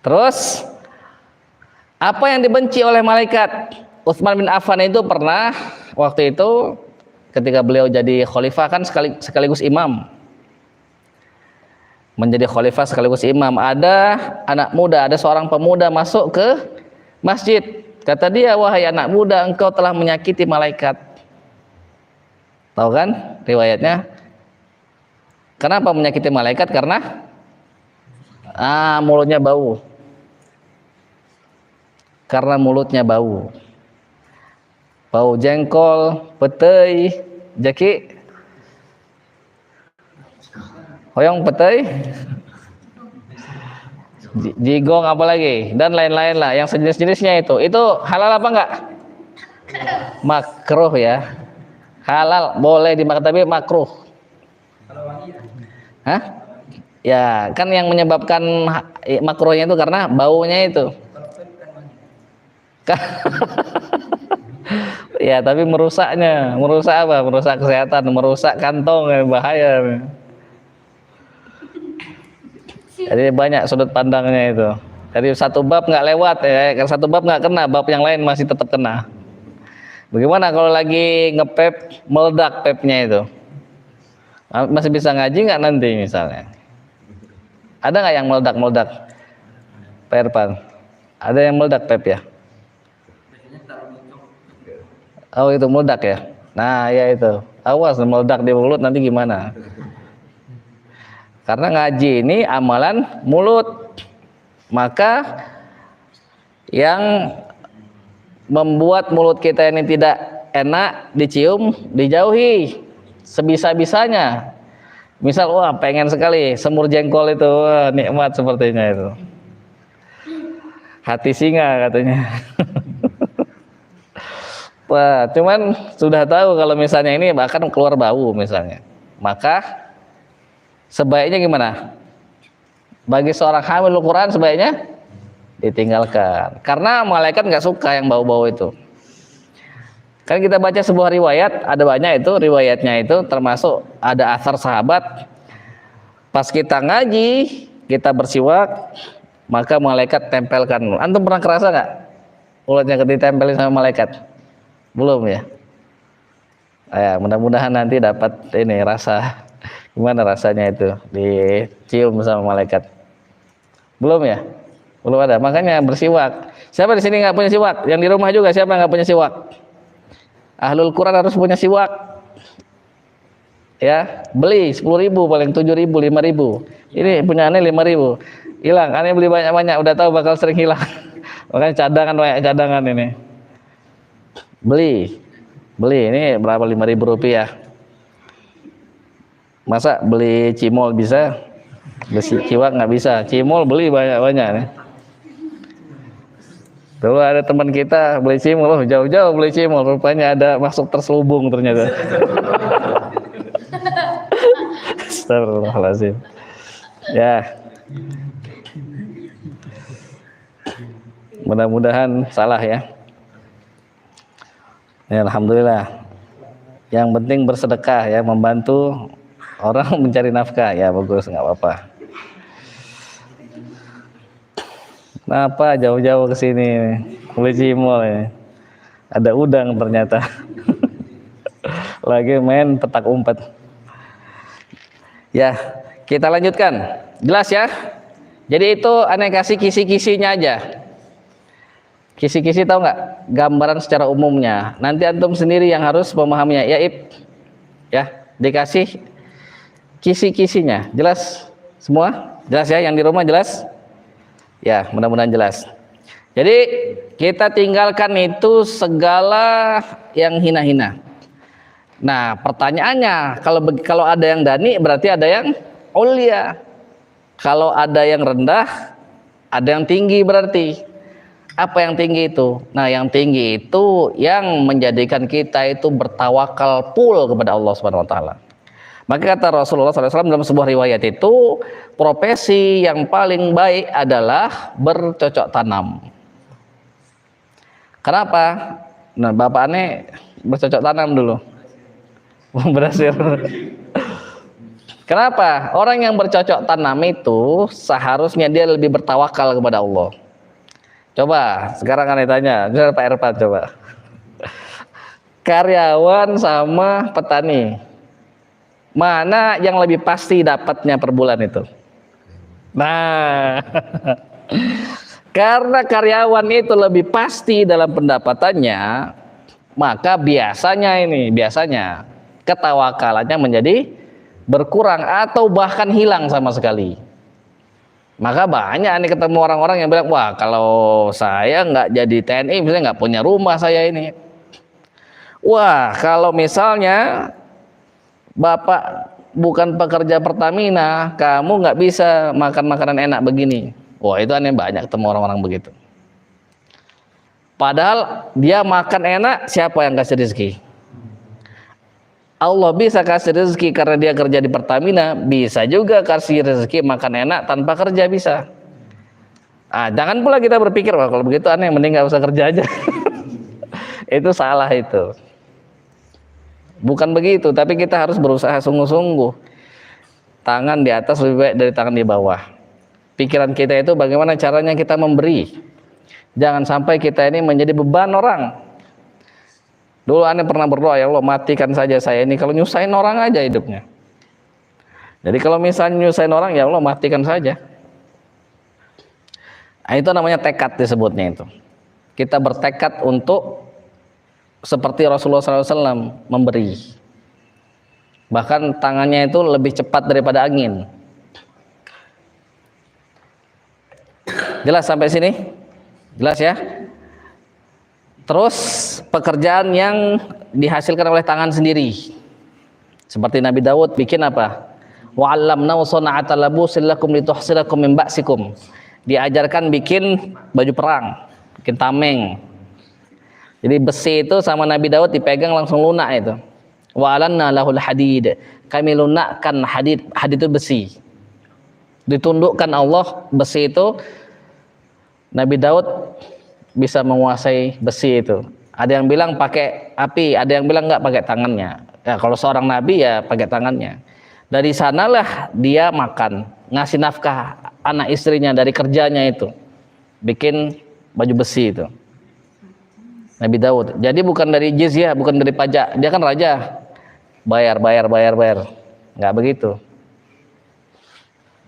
Terus apa yang dibenci oleh malaikat? Utsman bin Affan itu pernah waktu itu ketika beliau jadi khalifah kan sekaligus imam. Menjadi khalifah sekaligus imam, ada anak muda, ada seorang pemuda masuk ke masjid. Kata dia, wahai anak muda, engkau telah menyakiti malaikat. Tahu kan riwayatnya? Kenapa menyakiti malaikat? Karena mulutnya bau. Karena mulutnya bau. Bau jengkol, petai, jaki, hoyong petai, jigong apa lagi, dan lain-lain lah, yang sejenis-jenisnya itu halal apa enggak? Makruh ya. Halal, boleh dimakan tapi makruh. Hah? Ya, kan yang menyebabkan makruhnya itu karena baunya itu. Ya tapi merusaknya, merusak apa? Merusak kesehatan, merusak kantong, bahaya. Jadi banyak sudut pandangnya itu. Jadi satu bab nggak lewat ya, satu bab nggak kena, bab yang lain masih tetap kena. Bagaimana kalau lagi ngepep, meledak pepnya itu? Masih bisa ngaji nggak nanti misalnya? Ada nggak yang meledak-meledak? Pak Irfan, ada yang meledak pep ya? Oh itu meledak ya. Nah ya itu, awas meledak di mulut nanti gimana? Karena ngaji ini amalan mulut, maka yang membuat mulut kita ini tidak enak dicium dijauhi sebisa-bisanya. Misal wah pengen sekali semur jengkol itu, wah, nikmat sepertinya itu. Hati singa katanya. Wah, cuman sudah tahu kalau misalnya ini bahkan keluar bau misalnya, maka sebaiknya gimana? Bagi seorang hamilul Quran sebaiknya ditinggalkan, karena malaikat nggak suka yang bau-bau itu. Kan kita baca sebuah riwayat, ada banyak itu riwayatnya itu, termasuk ada asar sahabat. Pas kita ngaji, kita bersiwak, maka malaikat tempelkan. Antum pernah kerasa nggak mulutnya ditempelin sama malaikat? Belum ya? Ya, mudah-mudahan nanti dapat ini rasa gimana rasanya itu dicium sama malaikat. Belum ya? Belum ada. Makanya bersiwak. Siapa di sini nggak punya siwak? Yang di rumah juga siapa nggak punya siwak? Ahlul Quran harus punya siwak. Ya, beli 10.000 paling 7.000, 5.000. Ini punya aneh 5.000. Hilang, aneh beli banyak-banyak, udah tahu bakal sering hilang. Makanya cadangan banyak cadangan ini. Beli ini berapa? 5.000 rupiah. Masa beli cimol bisa, beli siwak nggak bisa. Cimol beli banyak-banyak nih. Dulu ada teman kita beli cimol, oh jauh-jauh beli cimol, rupanya ada masuk terselubung ternyata. Astagfirullahaladzim. Ya, mudah-mudahan salah ya. Ya, alhamdulillah. Yang penting bersedekah ya, membantu orang mencari nafkah ya, bagus, nggak apa-apa. Kenapa jauh-jauh ke sini beli cimol ini? Ada udang ternyata. Lagi main petak umpet. Ya, kita lanjutkan. Jelas ya? Jadi itu aneh kasih kisi-kisinya aja. Kisi-kisi tahu nggak? Gambaran secara umumnya. Nanti antum sendiri yang harus memahaminya. Ya, Ib. Ya, dikasih kisi-kisinya. Jelas semua? Jelas ya, yang di rumah jelas? Ya, mudah-mudahan jelas. Jadi kita tinggalkan itu segala yang hina-hina. Nah, pertanyaannya, kalau ada yang dani berarti ada yang ulia. Kalau ada yang rendah, ada yang tinggi berarti. Apa yang tinggi itu? Nah, yang tinggi itu yang menjadikan kita itu bertawakal full kepada Allah Subhanahu wa taala. Maka kata Rasulullah SAW dalam sebuah riwayat itu, profesi yang paling baik adalah bercocok tanam. Kenapa? Nah, Bapak aneh bercocok tanam dulu. Berhasil. Kenapa? Orang yang bercocok tanam itu seharusnya dia lebih bertawakal kepada Allah. Coba sekarang aneh tanya, Pak Erpat coba. Karyawan sama petani, mana yang lebih pasti dapatnya per bulan itu? Nah, karena karyawan itu lebih pasti dalam pendapatannya, maka biasanya ketawakalannya menjadi berkurang atau bahkan hilang sama sekali. Maka banyak nih ketemu orang-orang yang bilang, wah kalau saya nggak jadi TNI, misalnya nggak punya rumah saya ini. Wah kalau misalnya Bapak bukan pekerja Pertamina, kamu nggak bisa makan makanan enak begini. Wah itu aneh, banyak ketemu orang-orang begitu. Padahal dia makan enak, siapa yang kasih rezeki? Allah bisa kasih rezeki karena dia kerja di Pertamina, bisa juga kasih rezeki makan enak tanpa kerja, bisa. Jangan pula kita berpikir, wah kalau begitu aneh, mending nggak usah kerja aja. Itu salah itu. Bukan begitu, tapi kita harus berusaha sungguh-sungguh. Tangan di atas lebih baik dari tangan di bawah. Pikiran kita itu bagaimana caranya kita memberi. Jangan sampai kita ini menjadi beban orang. Dulu aneh pernah berdoa, ya Allah matikan saja saya ini, kalau nyusahin orang aja hidupnya. Jadi kalau misalnya nyusahin orang, ya Allah matikan saja. Nah, itu namanya tekad disebutnya itu. Kita bertekad untuk seperti Rasulullah SAW memberi. Bahkan tangannya itu lebih cepat daripada angin. Jelas sampai sini? Jelas ya? Terus pekerjaan yang dihasilkan oleh tangan sendiri. Seperti Nabi Daud bikin apa? Wa 'allamnahu sana'ata labusin lakum lituhsinakum min ba'sikum. Diajarkan bikin baju perang, bikin tameng. Jadi besi itu sama Nabi Daud dipegang langsung lunak itu. Wa 'alanna lahul hadid. Kami lunakkan hadid itu besi. Ditundukkan Allah besi itu. Nabi Daud bisa menguasai besi itu. Ada yang bilang pakai api, ada yang bilang enggak, pakai tangannya. Ya, kalau seorang nabi ya pakai tangannya. Dari sanalah dia makan, ngasih nafkah anak istrinya dari kerjanya itu. Bikin baju besi itu. Nabi Daud. Jadi bukan dari jizyah, bukan dari pajak. Dia kan raja. Bayar. Enggak begitu.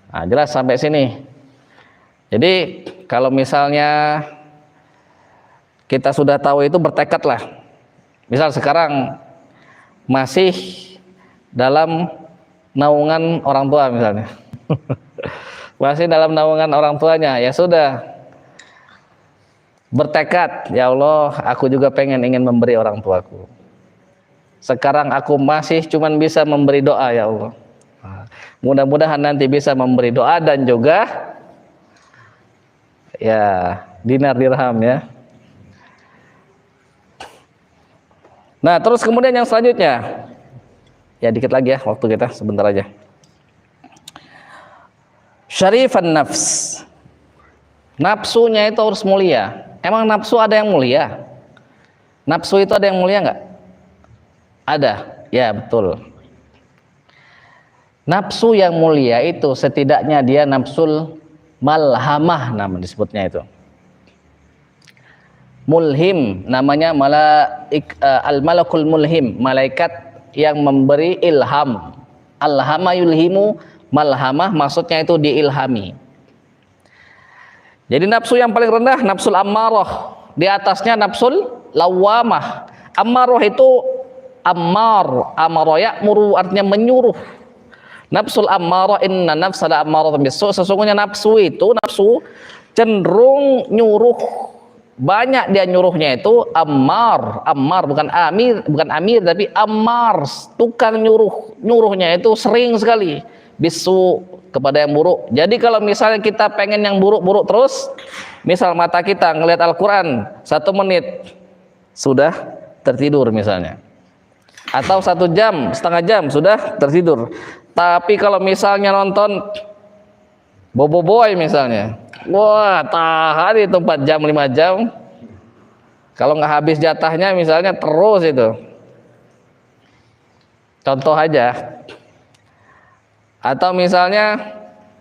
Nah, jelas sampai sini. Jadi kalau misalnya kita sudah tahu itu, bertekadlah. Misal sekarang masih dalam naungan orang tua misalnya. Masih dalam naungan orang tuanya, ya sudah. Bertekad, ya Allah, aku juga ingin memberi orang tuaku. Sekarang aku masih cuman bisa memberi doa, ya Allah. Mudah-mudahan nanti bisa memberi doa dan juga ya dinar dirham ya. Nah, terus kemudian yang selanjutnya, ya dikit lagi ya, waktu kita sebentar aja. Syarifan nafs, nafsunya itu harus mulia. Emang nafsu ada yang mulia? Nafsu itu ada yang mulia nggak? Ada, ya betul. Nafsu yang mulia itu setidaknya dia nafsul malhamah, nama disebutnya itu. Mulhim, namanya al-malakul mulhim, malaikat yang memberi ilham. Alhama yulhimu, malhamah maksudnya itu diilhami. Jadi nafsu yang paling rendah nafsul ammarah, Di atasnya nafsul lawamah. Ammaroh itu ammar, amaro ya'muru artinya menyuruh. Nafsul ammarah inna nafsa la ammarah bisu. Sesungguhnya nafsu itu nafsu cenderung nyuruh. Banyak dia nyuruhnya itu ammar, ammar bukan amir tapi ammar, tukang nyuruh. Nyuruhnya itu sering sekali bisu kepada yang buruk. Jadi kalau misalnya kita pengen yang buruk-buruk terus, misal mata kita ngelihat Al-Qur'an 1 menit sudah tertidur misalnya. Atau 1 jam, setengah jam sudah tertidur. Tapi kalau misalnya nonton Boboiboy misalnya, wah tahan itu 4 jam 5 jam. Kalau nggak habis jatahnya misalnya terus itu. Contoh aja. Atau misalnya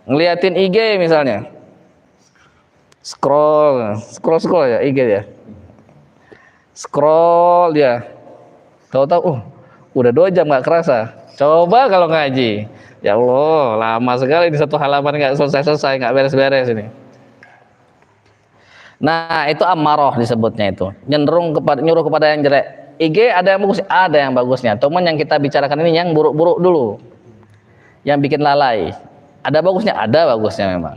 ngeliatin IG misalnya, scroll ya IG ya, scroll dia, tahu-tahu udah 2 jam nggak kerasa. Coba kalau ngaji, ya Allah lama sekali di satu halaman nggak selesai nggak beres-beres ini. Nah itu ammaroh disebutnya itu, nyuruh kepada yang jelek. IG ada yang bagusnya, cuman yang kita bicarakan ini yang buruk-buruk dulu, yang bikin lalai. Ada bagusnya memang.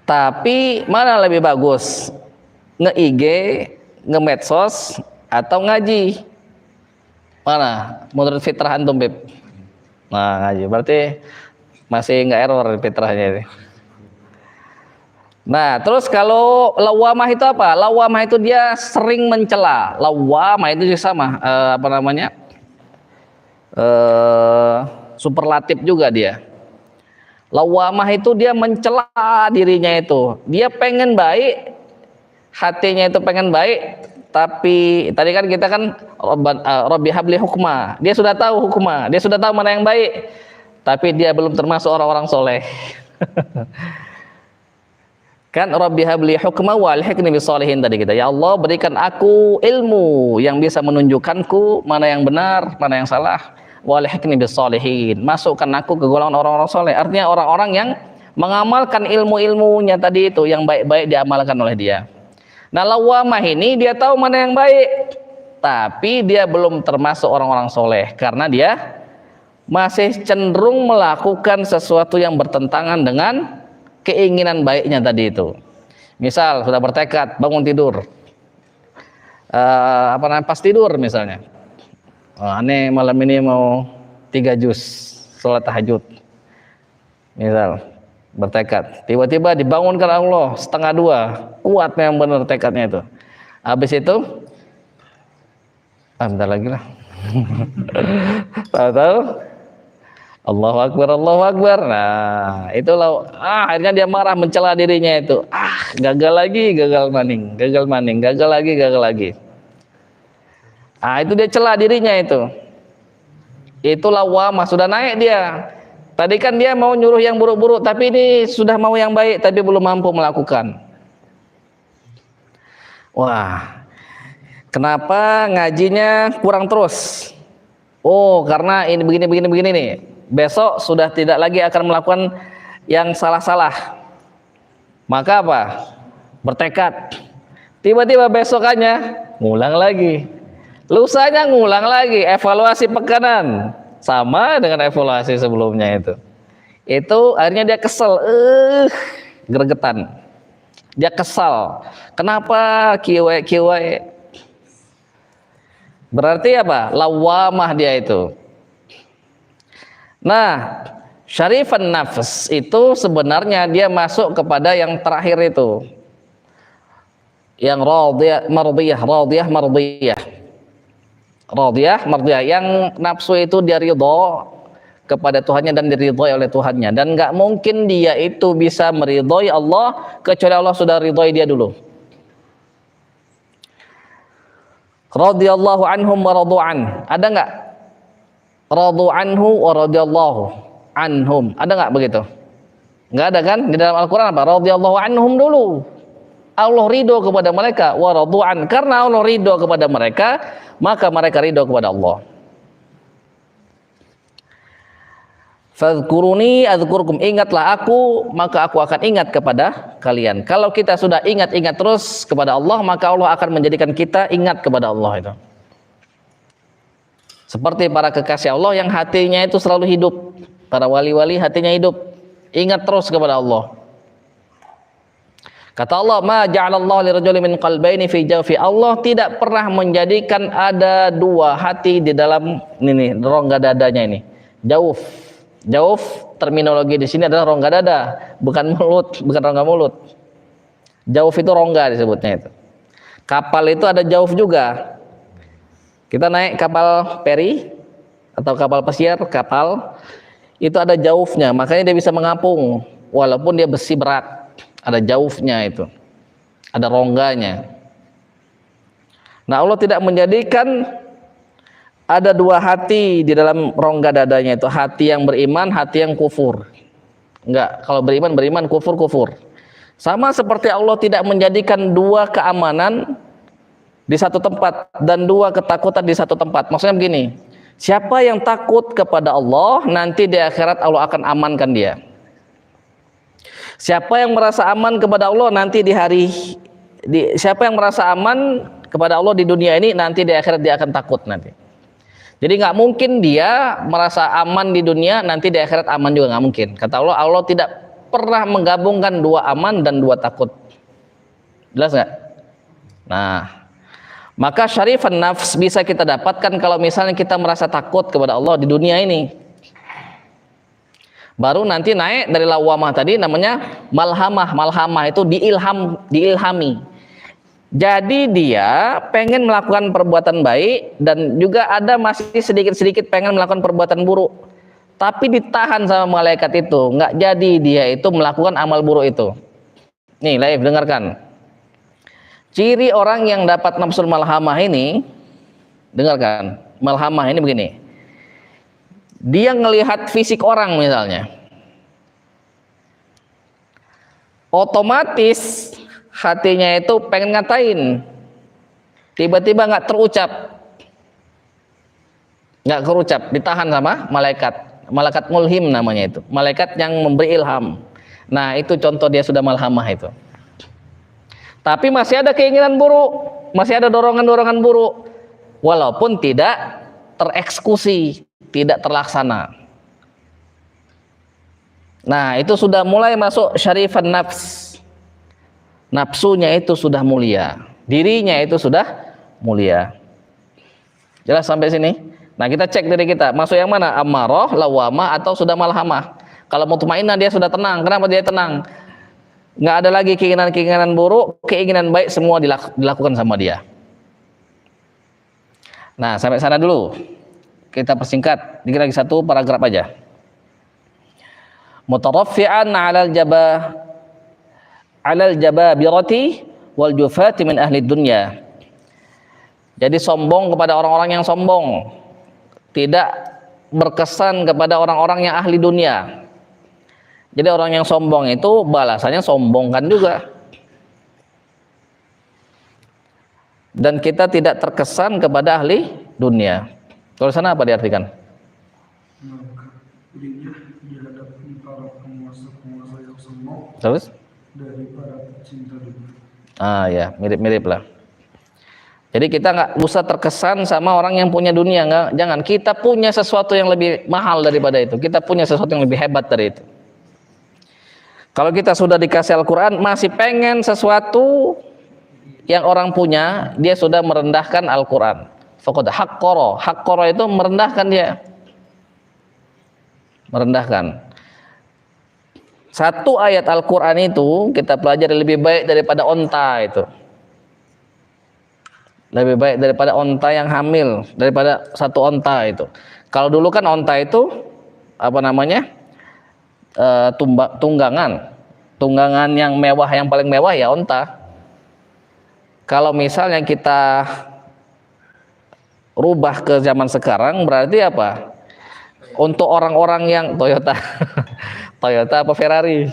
Tapi mana lebih bagus? Nge-IG, nge-medsos, atau ngaji? Mana? Menurut fitrah antum, Beb? Nah, ngaji. Berarti masih nggak error fitrahnya ini. Nah, terus kalau lawamah itu apa? Lawamah itu dia sering mencela. Lawamah itu juga sama, superlatif juga dia. Lawamah itu dia mencela dirinya itu. Dia pengen baik, hatinya itu pengen baik, tapi tadi kan kita kan Rabbi habli hukma. Dia sudah tahu hukma, dia sudah tahu mana yang baik, tapi dia belum termasuk orang-orang soleh. Kan Rabbi habli hukma wa alhiqni bisolihin tadi kita. Ya Allah berikan aku ilmu yang bisa menunjukkanku mana yang benar, mana yang salah. Wa alhiqni bisolihin. Masukkan aku ke golongan orang-orang soleh. Artinya orang-orang yang mengamalkan ilmu-ilmunya tadi itu, yang baik-baik diamalkan oleh dia. Nah lawamah ini dia tahu mana yang baik, tapi dia belum termasuk orang-orang soleh karena dia masih cenderung melakukan sesuatu yang bertentangan dengan keinginan baiknya tadi itu. Misal sudah bertekad bangun tidur, pas tidur misalnya, aneh malam ini mau 3 juz sholat tahajud, misal bertekad, tiba-tiba dibangunkan Allah 1:30, kuat yang benar tekadnya itu. Habis itu, bentar lagi lah, tahu-tahu Allahu Akbar. Nah, itulah akhirnya dia marah, mencela dirinya itu. Gagal lagi, gagal maning, gagal lagi. Itu dia cela dirinya itu. Itulah lawamah, sudah naik dia. Tadi kan dia mau nyuruh yang buruk-buruk, tapi ini sudah mau yang baik tapi belum mampu melakukan. Wah. Kenapa ngajinya kurang terus? Oh, karena ini begini nih. Besok sudah tidak lagi akan melakukan yang salah-salah. Maka apa? Bertekad. Tiba-tiba besokannya ngulang lagi. Lusanya ngulang lagi, evaluasi pekanan. Sama dengan evaluasi sebelumnya itu. Itu akhirnya dia kesel, gregetan. Dia kesal. Kenapa kiwe? Berarti apa? Lawamah dia itu. Nah, syarifan nafs itu sebenarnya dia masuk kepada yang terakhir itu, yang radiyah mardiyah, yang nafsu itu dia ridho kepada Tuhannya dan diridhoi oleh Tuhannya, dan nggak mungkin dia itu bisa meridhoi Allah kecuali Allah sudah ridhoi dia dulu. Radhiyallahu anhum wa radu'an, ada nggak? Radu anhu wa radhiyallahu anhum, ada nggak begitu? Nggak ada kan? Di dalam Al-Quran apa? Radhiyallahu anhum dulu, Allah ridho kepada mereka, wa radu'an, karena Allah ridho kepada mereka maka mereka ridho kepada Allah. Fadhkuruni adzkurkum, ingatlah aku maka aku akan ingat kepada kalian. Kalau kita sudah ingat terus kepada Allah, maka Allah akan menjadikan kita ingat kepada Allah itu. Seperti para kekasih Allah yang hatinya itu selalu hidup. Para wali-wali hatinya hidup, ingat terus kepada Allah. Kata Allah, ma ja'alallahu lirajulin min qalbaini fi jawfi. Allah tidak pernah menjadikan ada dua hati di dalam ini rongga dadanya ini. Jauf terminologi di sini adalah rongga dada, bukan mulut, bukan rongga mulut. Jauf itu rongga disebutnya itu. Kapal itu ada jauf juga. Kita naik kapal peri atau kapal pesiar, kapal itu ada jaufnya, makanya dia bisa mengapung walaupun dia besi berat. Ada jaufnya itu, ada rongganya. Nah, Allah tidak menjadikan ada dua hati di dalam rongga dadanya itu, hati yang beriman, hati yang kufur. Enggak, kalau beriman, kufur. Sama seperti Allah tidak menjadikan dua keamanan di satu tempat dan dua ketakutan di satu tempat. Maksudnya begini, siapa yang takut kepada Allah, nanti di akhirat Allah akan amankan dia. Siapa yang merasa aman kepada Allah nanti siapa yang merasa aman kepada Allah di dunia ini, nanti di akhirat dia akan takut nanti. Jadi nggak mungkin dia merasa aman di dunia nanti di akhirat aman juga, nggak mungkin. Kata Allah, Allah tidak pernah menggabungkan dua aman dan dua takut. Jelas nggak? Nah, maka syarifan nafs bisa kita dapatkan kalau misalnya kita merasa takut kepada Allah di dunia ini. Baru nanti naik dari lawamah tadi namanya malhamah. Malhamah itu diilhami. Jadi dia pengen melakukan perbuatan baik dan juga ada masih sedikit-sedikit pengen melakukan perbuatan buruk. Tapi ditahan sama malaikat itu, nggak jadi dia itu melakukan amal buruk itu. Nih, live dengarkan. Ciri orang yang dapat nafsul malhamah ini, dengarkan. Malhamah ini begini. Dia ngelihat fisik orang misalnya, otomatis hatinya itu pengen ngatain, tiba-tiba nggak terucap, ditahan sama malaikat mulhim namanya itu, malaikat yang memberi ilham. Nah, itu contoh dia sudah malhamah itu. Tapi masih ada keinginan buruk, masih ada dorongan-dorongan buruk, walaupun tidak tereksekusi, tidak terlaksana. Nah, itu sudah mulai masuk syarifan nafs. Nafsunya itu sudah mulia, dirinya itu sudah mulia. Jelas sampai sini? Nah, kita cek diri kita, masuk yang mana? Ammarah, lawamah, atau sudah malhamah? Kalau mutmainnah dia sudah tenang. Kenapa dia tenang? Nggak ada lagi keinginan-keinginan buruk, keinginan baik semua dilakukan sama dia. Nah, sampai sana dulu. Kita persingkat, dikit lagi satu paragraf aja. Mutaraffi'an 'alal jababirati wal jufati min ahli dunya. Jadi sombong kepada orang-orang yang sombong, tidak berkesan kepada orang-orang yang ahli dunia. Jadi orang yang sombong itu balasannya sombongkan juga. Dan kita tidak terkesan kepada ahli dunia. Kalau sana apa diartikan? Dirinya di hadapan para penguasa-penguasa yang sombong Terus? dari para pecinta dunia. Ah ya, mirip-mirip lah. Jadi kita nggak usah terkesan sama orang yang punya dunia, nggak. Jangan. Kita punya sesuatu yang lebih mahal daripada itu. Kita punya sesuatu yang lebih hebat dari itu. Kalau kita sudah dikasih Al-Quran, masih pengen sesuatu yang orang punya, dia sudah merendahkan Al-Quran. Faqad haqqara itu merendahkan dia. Merendahkan. Satu ayat Al-Quran itu kita pelajari lebih baik daripada onta itu. Lebih baik daripada onta yang hamil, daripada satu onta itu. Kalau dulu kan onta itu apa namanya? Tunggangan yang mewah, yang paling mewah ya onta. Kalau misalnya kita rubah ke zaman sekarang, berarti apa? Untuk orang-orang yang Toyota apa Ferrari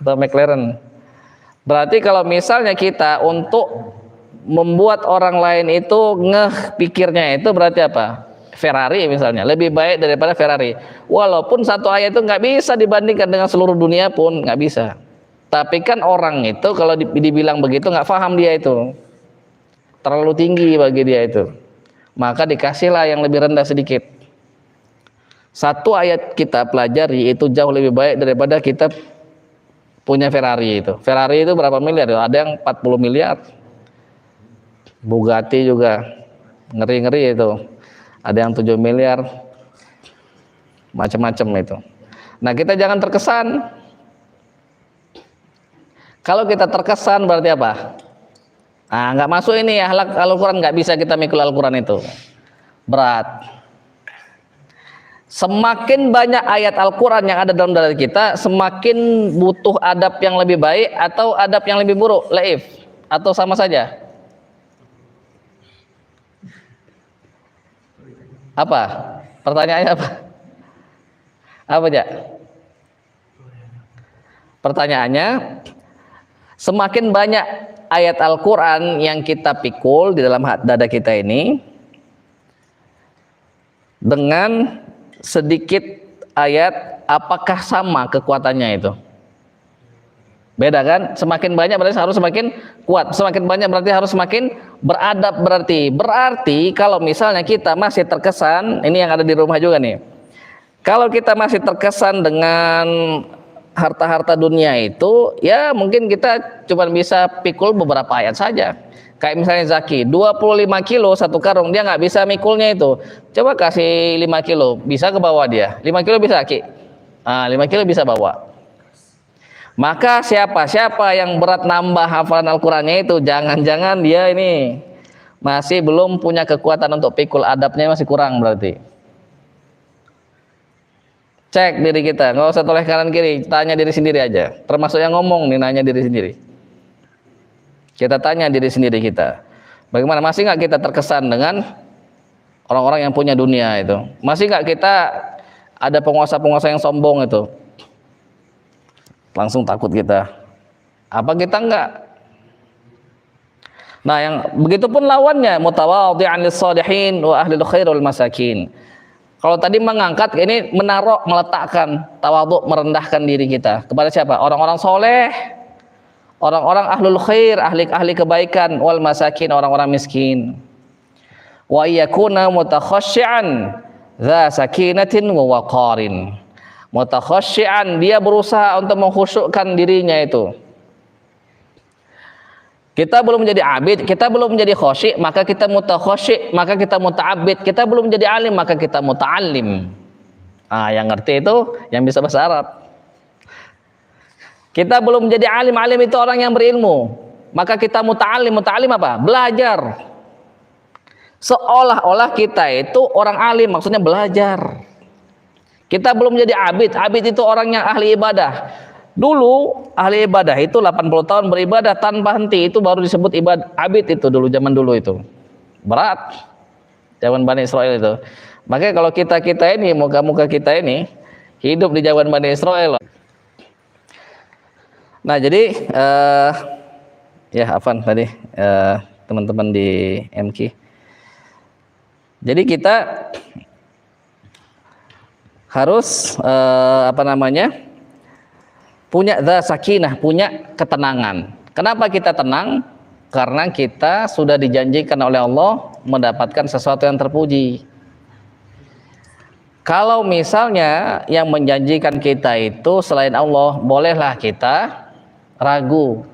atau McLaren. Berarti kalau misalnya kita untuk membuat orang lain itu ngeh pikirnya itu berarti apa? Ferrari misalnya, lebih baik daripada Ferrari. Walaupun satu ayat itu nggak bisa dibandingkan dengan seluruh dunia pun nggak bisa. Tapi kan orang itu kalau dibilang begitu nggak paham, dia itu terlalu tinggi bagi dia itu. Maka dikasihlah yang lebih rendah sedikit. Satu ayat kita pelajari itu jauh lebih baik daripada kita punya Ferrari itu. Ferrari itu berapa miliar? Ada yang 40 miliar. Bugatti juga ngeri-ngeri itu. Ada yang 7 miliar. Macam-macam itu. Nah, kita jangan terkesan. Kalau kita terkesan berarti apa? Nah, nggak masuk ini ya, Al-Quran nggak bisa kita mikul Al-Quran itu. Berat. Semakin banyak ayat Al-Quran yang ada dalam dada kita, semakin butuh adab yang lebih baik atau adab yang lebih buruk, laif, atau sama saja? Apa? Pertanyaannya apa? Apa aja? Pertanyaannya, semakin banyak ayat Al-Quran yang kita pikul di dalam dada kita ini, dengan sedikit ayat, apakah sama kekuatannya itu? Beda kan? Semakin banyak berarti harus semakin kuat. Semakin banyak berarti harus semakin beradab berarti. Berarti kalau misalnya kita masih terkesan, ini yang ada di rumah juga nih. Kalau kita masih terkesan dengan harta-harta dunia itu, ya mungkin kita cuma bisa pikul beberapa ayat saja. Kayak misalnya Zaki, 25 kilo satu karung, dia nggak bisa mikulnya itu. Coba kasih 5 kilo, bisa ke bawah dia. 5 kilo bisa, Ki? 5 kilo bisa bawa. Maka siapa yang berat nambah hafalan Al-Qurannya itu, jangan-jangan dia ini masih belum punya kekuatan untuk pikul, adabnya masih kurang berarti. Cek diri kita, nggak usah toleh kanan kiri, tanya diri sendiri aja. Termasuk yang ngomong nih, nanya diri sendiri. Kita tanya diri sendiri kita, bagaimana, masih nggak kita terkesan dengan orang-orang yang punya dunia itu? Masih nggak kita ada penguasa-penguasa yang sombong itu? Langsung takut kita. Apa kita enggak? Nah, yang begitu pun lawannya, mutawadhi'an lis-shalihin wa ahlil khair wal masakin. Kalau tadi mengangkat, ini menaruh, meletakkan, tawadhu, merendahkan diri kita kepada siapa? Orang-orang soleh, orang-orang ahlul khair, ahli kebaikan, wal masakin, orang-orang miskin. Wa yakuna mutakhasyian dza sakinatin wa waqarin. Mutakhasyian, dia berusaha untuk mengkhusyukkan dirinya itu. Kita belum menjadi abid, kita belum menjadi khasyi', maka kita mutakhasyi', maka kita muta'abbid. Kita belum menjadi alim, maka kita muta'allim. Yang ngerti itu yang bisa bahasa Arab. Kita belum menjadi alim, alim itu orang yang berilmu, maka kita muta'allim. Muta'allim apa? Belajar. Seolah-olah kita itu orang alim, maksudnya belajar. Kita belum menjadi abid. Abid itu orang yang ahli ibadah. Dulu ahli ibadah itu 80 tahun beribadah tanpa henti, itu baru disebut ibadah. Abid itu dulu, zaman dulu itu berat, zaman Bani Israel itu. Makanya kalau kita ini, muka-muka kita ini hidup di zaman Bani Israel. Nah, jadi ya Afan tadi, teman-teman di MK, jadi kita harus punya sakinah, punya ketenangan. Kenapa kita tenang? Karena kita sudah dijanjikan oleh Allah mendapatkan sesuatu yang terpuji. Kalau misalnya yang menjanjikan kita itu selain Allah, bolehlah kita ragu.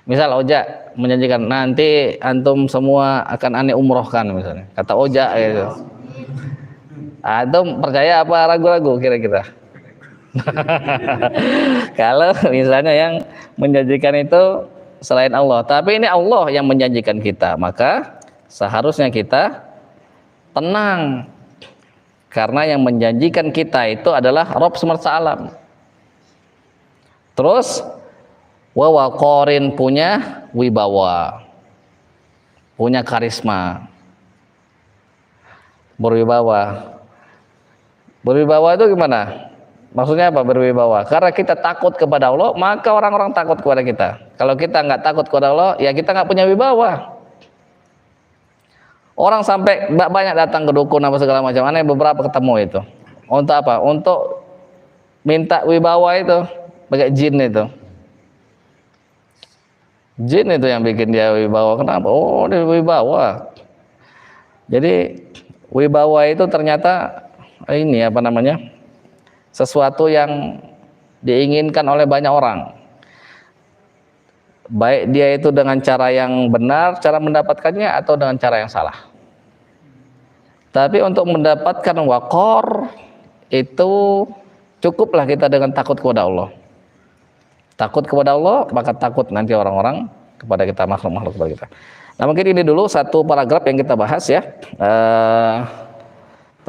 Misal Oja menjanjikan, nanti antum semua akan aneh umrohkan misalnya, kata Oja gitu. Antum percaya apa ragu-ragu kira-kira? Kalau misalnya yang menjanjikan itu selain Allah, tapi ini Allah yang menjanjikan kita, maka seharusnya kita tenang, karena yang menjanjikan kita itu adalah Rabb semesta alam. Terus wa waqarin, punya wibawa, punya karisma, berwibawa. Berwibawa itu gimana? Maksudnya apa berwibawa? Karena kita takut kepada Allah, maka orang-orang takut kepada kita. Kalau kita nggak takut kepada Allah, ya kita nggak punya wibawa. Orang sampai banyak datang ke dukun apa segala macam. Aneh beberapa ketemu itu. Untuk apa? Untuk minta wibawa itu, pakai jin itu. Jin itu yang bikin dia wibawa. Kenapa? Oh, dia wibawa. Jadi wibawa itu ternyata ini apa namanya? Sesuatu yang diinginkan oleh banyak orang. Baik dia itu dengan cara yang benar, cara mendapatkannya, atau dengan cara yang salah. Tapi untuk mendapatkan waqar itu cukuplah kita dengan takut kepada Allah. Takut kepada Allah, maka takut nanti orang-orang kepada kita, makhluk-makhluk kepada kita. Nah, mungkin ini dulu satu paragraf yang kita bahas ya.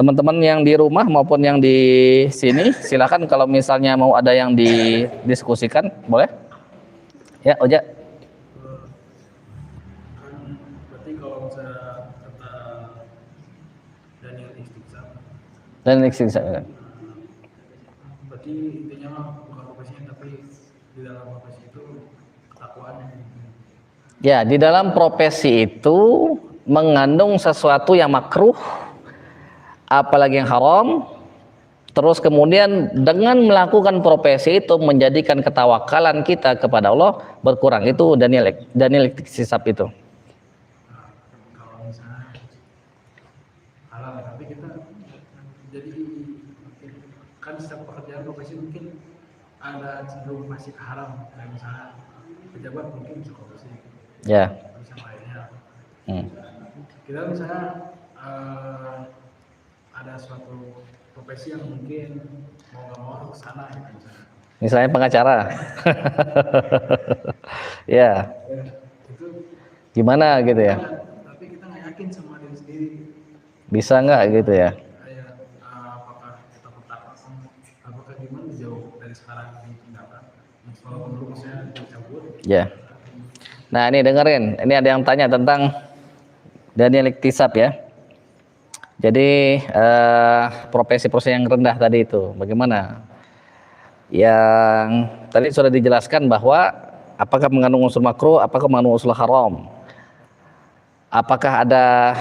Teman-teman yang di rumah maupun yang di sini, silakan kalau misalnya mau ada yang didiskusikan, boleh? Ya, Oja. Kan berarti kalau misalnya kata Daniel Istiqsa, Dan istighfar. berarti intinya mah bukan profesinya tapi di dalam profesi itu ketakwaannya. Ya, di dalam profesi itu mengandung sesuatu yang makruh, apalagi yang haram. Terus kemudian dengan melakukan profesi itu menjadikan ketawakalan kita kepada Allah berkurang. Itu Daniel Ikhtisab itu. Nah, kalau misalnya halal tapi kita jadi kan setiap pekerjaan profesi mungkin ada cenderung masih haram, kayak misalnya pejabat mungkin bisa korupsi, Ya. terus yang lainnya. Hmm. Kita misalnya ada suatu profesi yang mungkin mau nggak mau harus kesana gitu misalnya. Misalnya pengacara. Ya, Itu gimana gitu ya? tapi kita nggak yakin sama diri sendiri. Bisa nggak gitu ya? Kayak apakah kita apakah gimana jauh dari sekarang di tindakan walaupun dulu misalnya dicabut. Ya. Nah, ini dengerin. Ini ada yang tanya tentang Daniel Ikhtisab ya. Jadi profesi-profesi yang rendah tadi itu bagaimana? Yang tadi sudah dijelaskan bahwa apakah mengandung unsur makruh, apakah mengandung unsur haram. Apakah ada,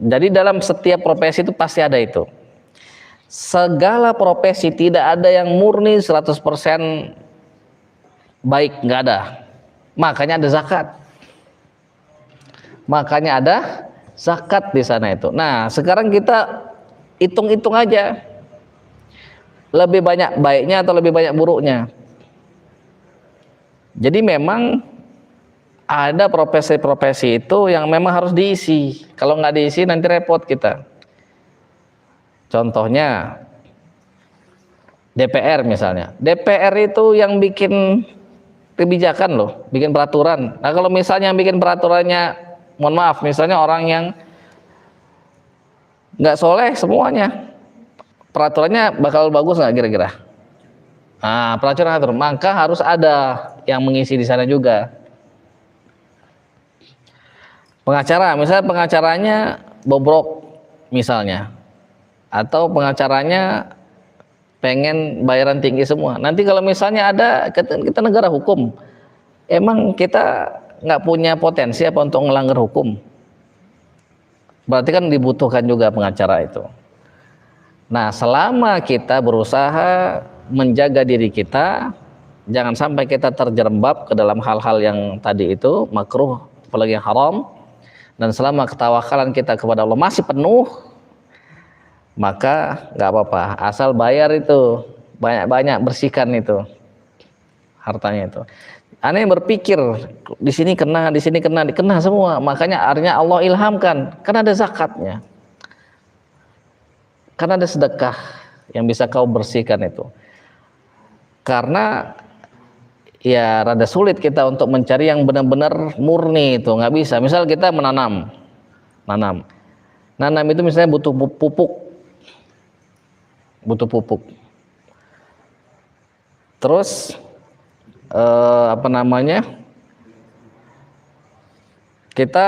jadi dalam setiap profesi itu pasti ada itu. Segala profesi tidak ada yang murni 100% baik, nggak ada. Makanya ada zakat. Makanya ada zakat di sana itu. Nah, sekarang kita hitung-hitung aja. Lebih banyak baiknya atau lebih banyak buruknya. Jadi memang ada profesi-profesi itu yang memang harus diisi. Kalau nggak diisi nanti repot kita. Contohnya DPR misalnya. DPR itu yang bikin kebijakan loh, bikin peraturan. Nah, kalau misalnya yang bikin peraturannya, mohon maaf, misalnya orang yang nggak soleh semuanya, peraturannya bakal bagus nggak kira-kira? Nah, peraturan atur, maka harus ada yang mengisi di sana juga. Pengacara, misalnya pengacaranya bobrok misalnya, atau pengacaranya pengen bayaran tinggi semua. Nanti kalau misalnya ada, kita negara hukum, emang kita nggak punya potensi apa untuk melanggar hukum? Berarti kan dibutuhkan juga pengacara itu. Nah, selama kita berusaha menjaga diri kita, jangan sampai kita terjerembab ke dalam hal-hal yang tadi itu makruh, apalagi yang haram. Dan selama ketawakalan kita kepada Allah masih penuh, maka nggak apa-apa, asal bayar itu banyak-banyak, bersihkan itu hartanya itu. Aneh berpikir di sini kena, di sini kena, dikena semua. Makanya artinya Allah ilhamkan, karena ada zakatnya, karena ada sedekah yang bisa kau bersihkan itu. Karena ya rada sulit kita untuk mencari yang benar-benar murni itu, nggak bisa. Misal kita nanam itu misalnya butuh pupuk. Terus kita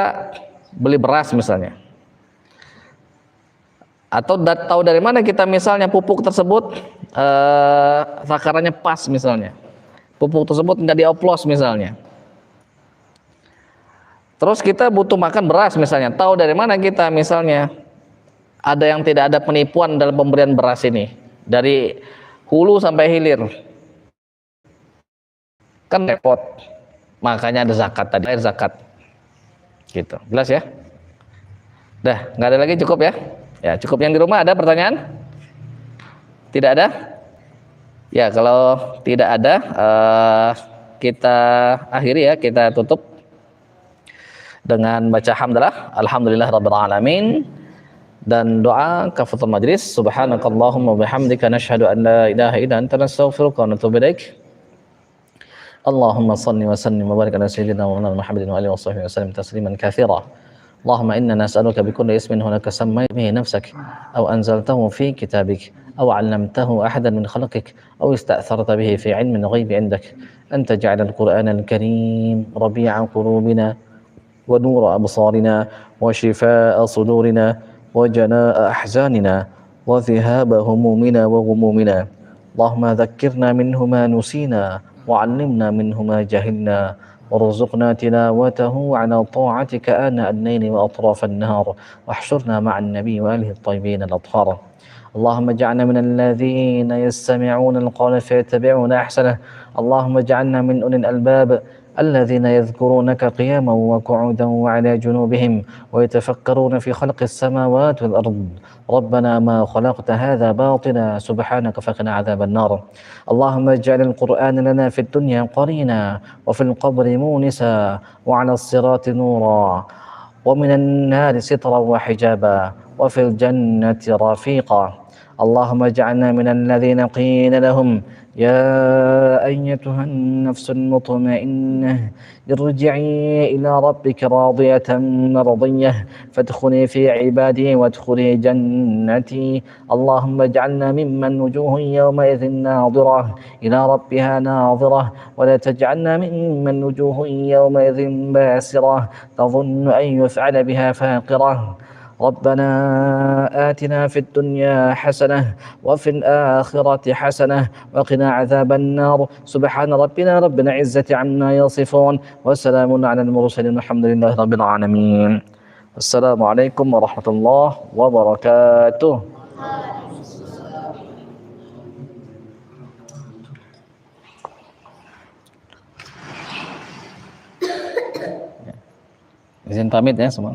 beli beras misalnya, atau tahu dari mana kita misalnya pupuk tersebut takarannya pas, misalnya pupuk tersebut nggak dioplos misalnya. Terus kita butuh makan beras misalnya. Tahu dari mana kita misalnya ada yang tidak ada penipuan dalam pemberian beras ini? Dari hulu sampai hilir. Kan repot. Makanya ada zakat tadi, air zakat. Gitu. Jelas ya? Dah, nggak ada lagi, cukup ya? Ya, cukup. Yang di rumah ada pertanyaan? Tidak ada? Ya, kalau tidak ada, kita akhiri ya, kita tutup dengan baca hamdalah, alhamdulillah rabbil alamin, dan doa kafatul majlis. Subhanakallahumma bihamdika nashhadu an la ilaha illa anta nastaghfiruka wa natubu ilaik. Allahumma salli wa sallim wa barik ala sayyidina wa maulana Muhammadin wa alihi wa sahbihi wa sallim tasliman katsira. اللهم إنا نسألك بكل اسم هناك سميت به نفسك أو أنزلته في كتابك أو علمته أحدا من خلقك أو استأثرت به في علم الغيب عندك أن تجعل القرآن الكريم ربيع قلوبنا ونور أبصارنا وشفاء صدورنا وجلاء أحزاننا وذهاب همومنا وغمومنا. اللهم ذكرنا منه ما نسينا وعلمنا منه ما جهلنا وارزقنا تلاوته على طاعتك آناء الليل وأطراف النهار واحشرنا مع النبي وآله الطيبين الأطهار. اللهم اجعلنا من الذين يستمعون القول فيتبعون أحسنه. اللهم اجعلنا من أولي الألباب الذين يذكرونك قياما وقعودا وعلى جنوبهم ويتفكرون في خلق السماوات والأرض. ربنا ما خلقت هذا باطلا سبحانك فقنا عذاب النار. اللهم اجعل القرآن لنا في الدنيا قرينا وفي القبر مونسا وعلى الصراط نورا ومن النار سترا وحجابا وفي الجنة رفيقا. اللهم اجعلنا من الذين قيل لهم يا أيتها النفس المطمئنة ارجعي إلى ربك راضية مرضية فادخلي في عبادي وادخلي جنتي. اللهم اجعلنا ممن وجوه يومئذ ناظرة إلى ربها ناظرة ولا تجعلنا ممن وجوه يومئذ باسرة تظن أن يفعل بها فاقرة. ربنا آتنا في الدنيا حسنة وفي الآخرة حسنة وقنا عذاب النار. سبحان ربنا رب العزة عما يصفون وسلام على المرسلين الحمد لله رب العالمين. السلام عليكم ورحمة الله وبركاته. Izin pamit ya semua.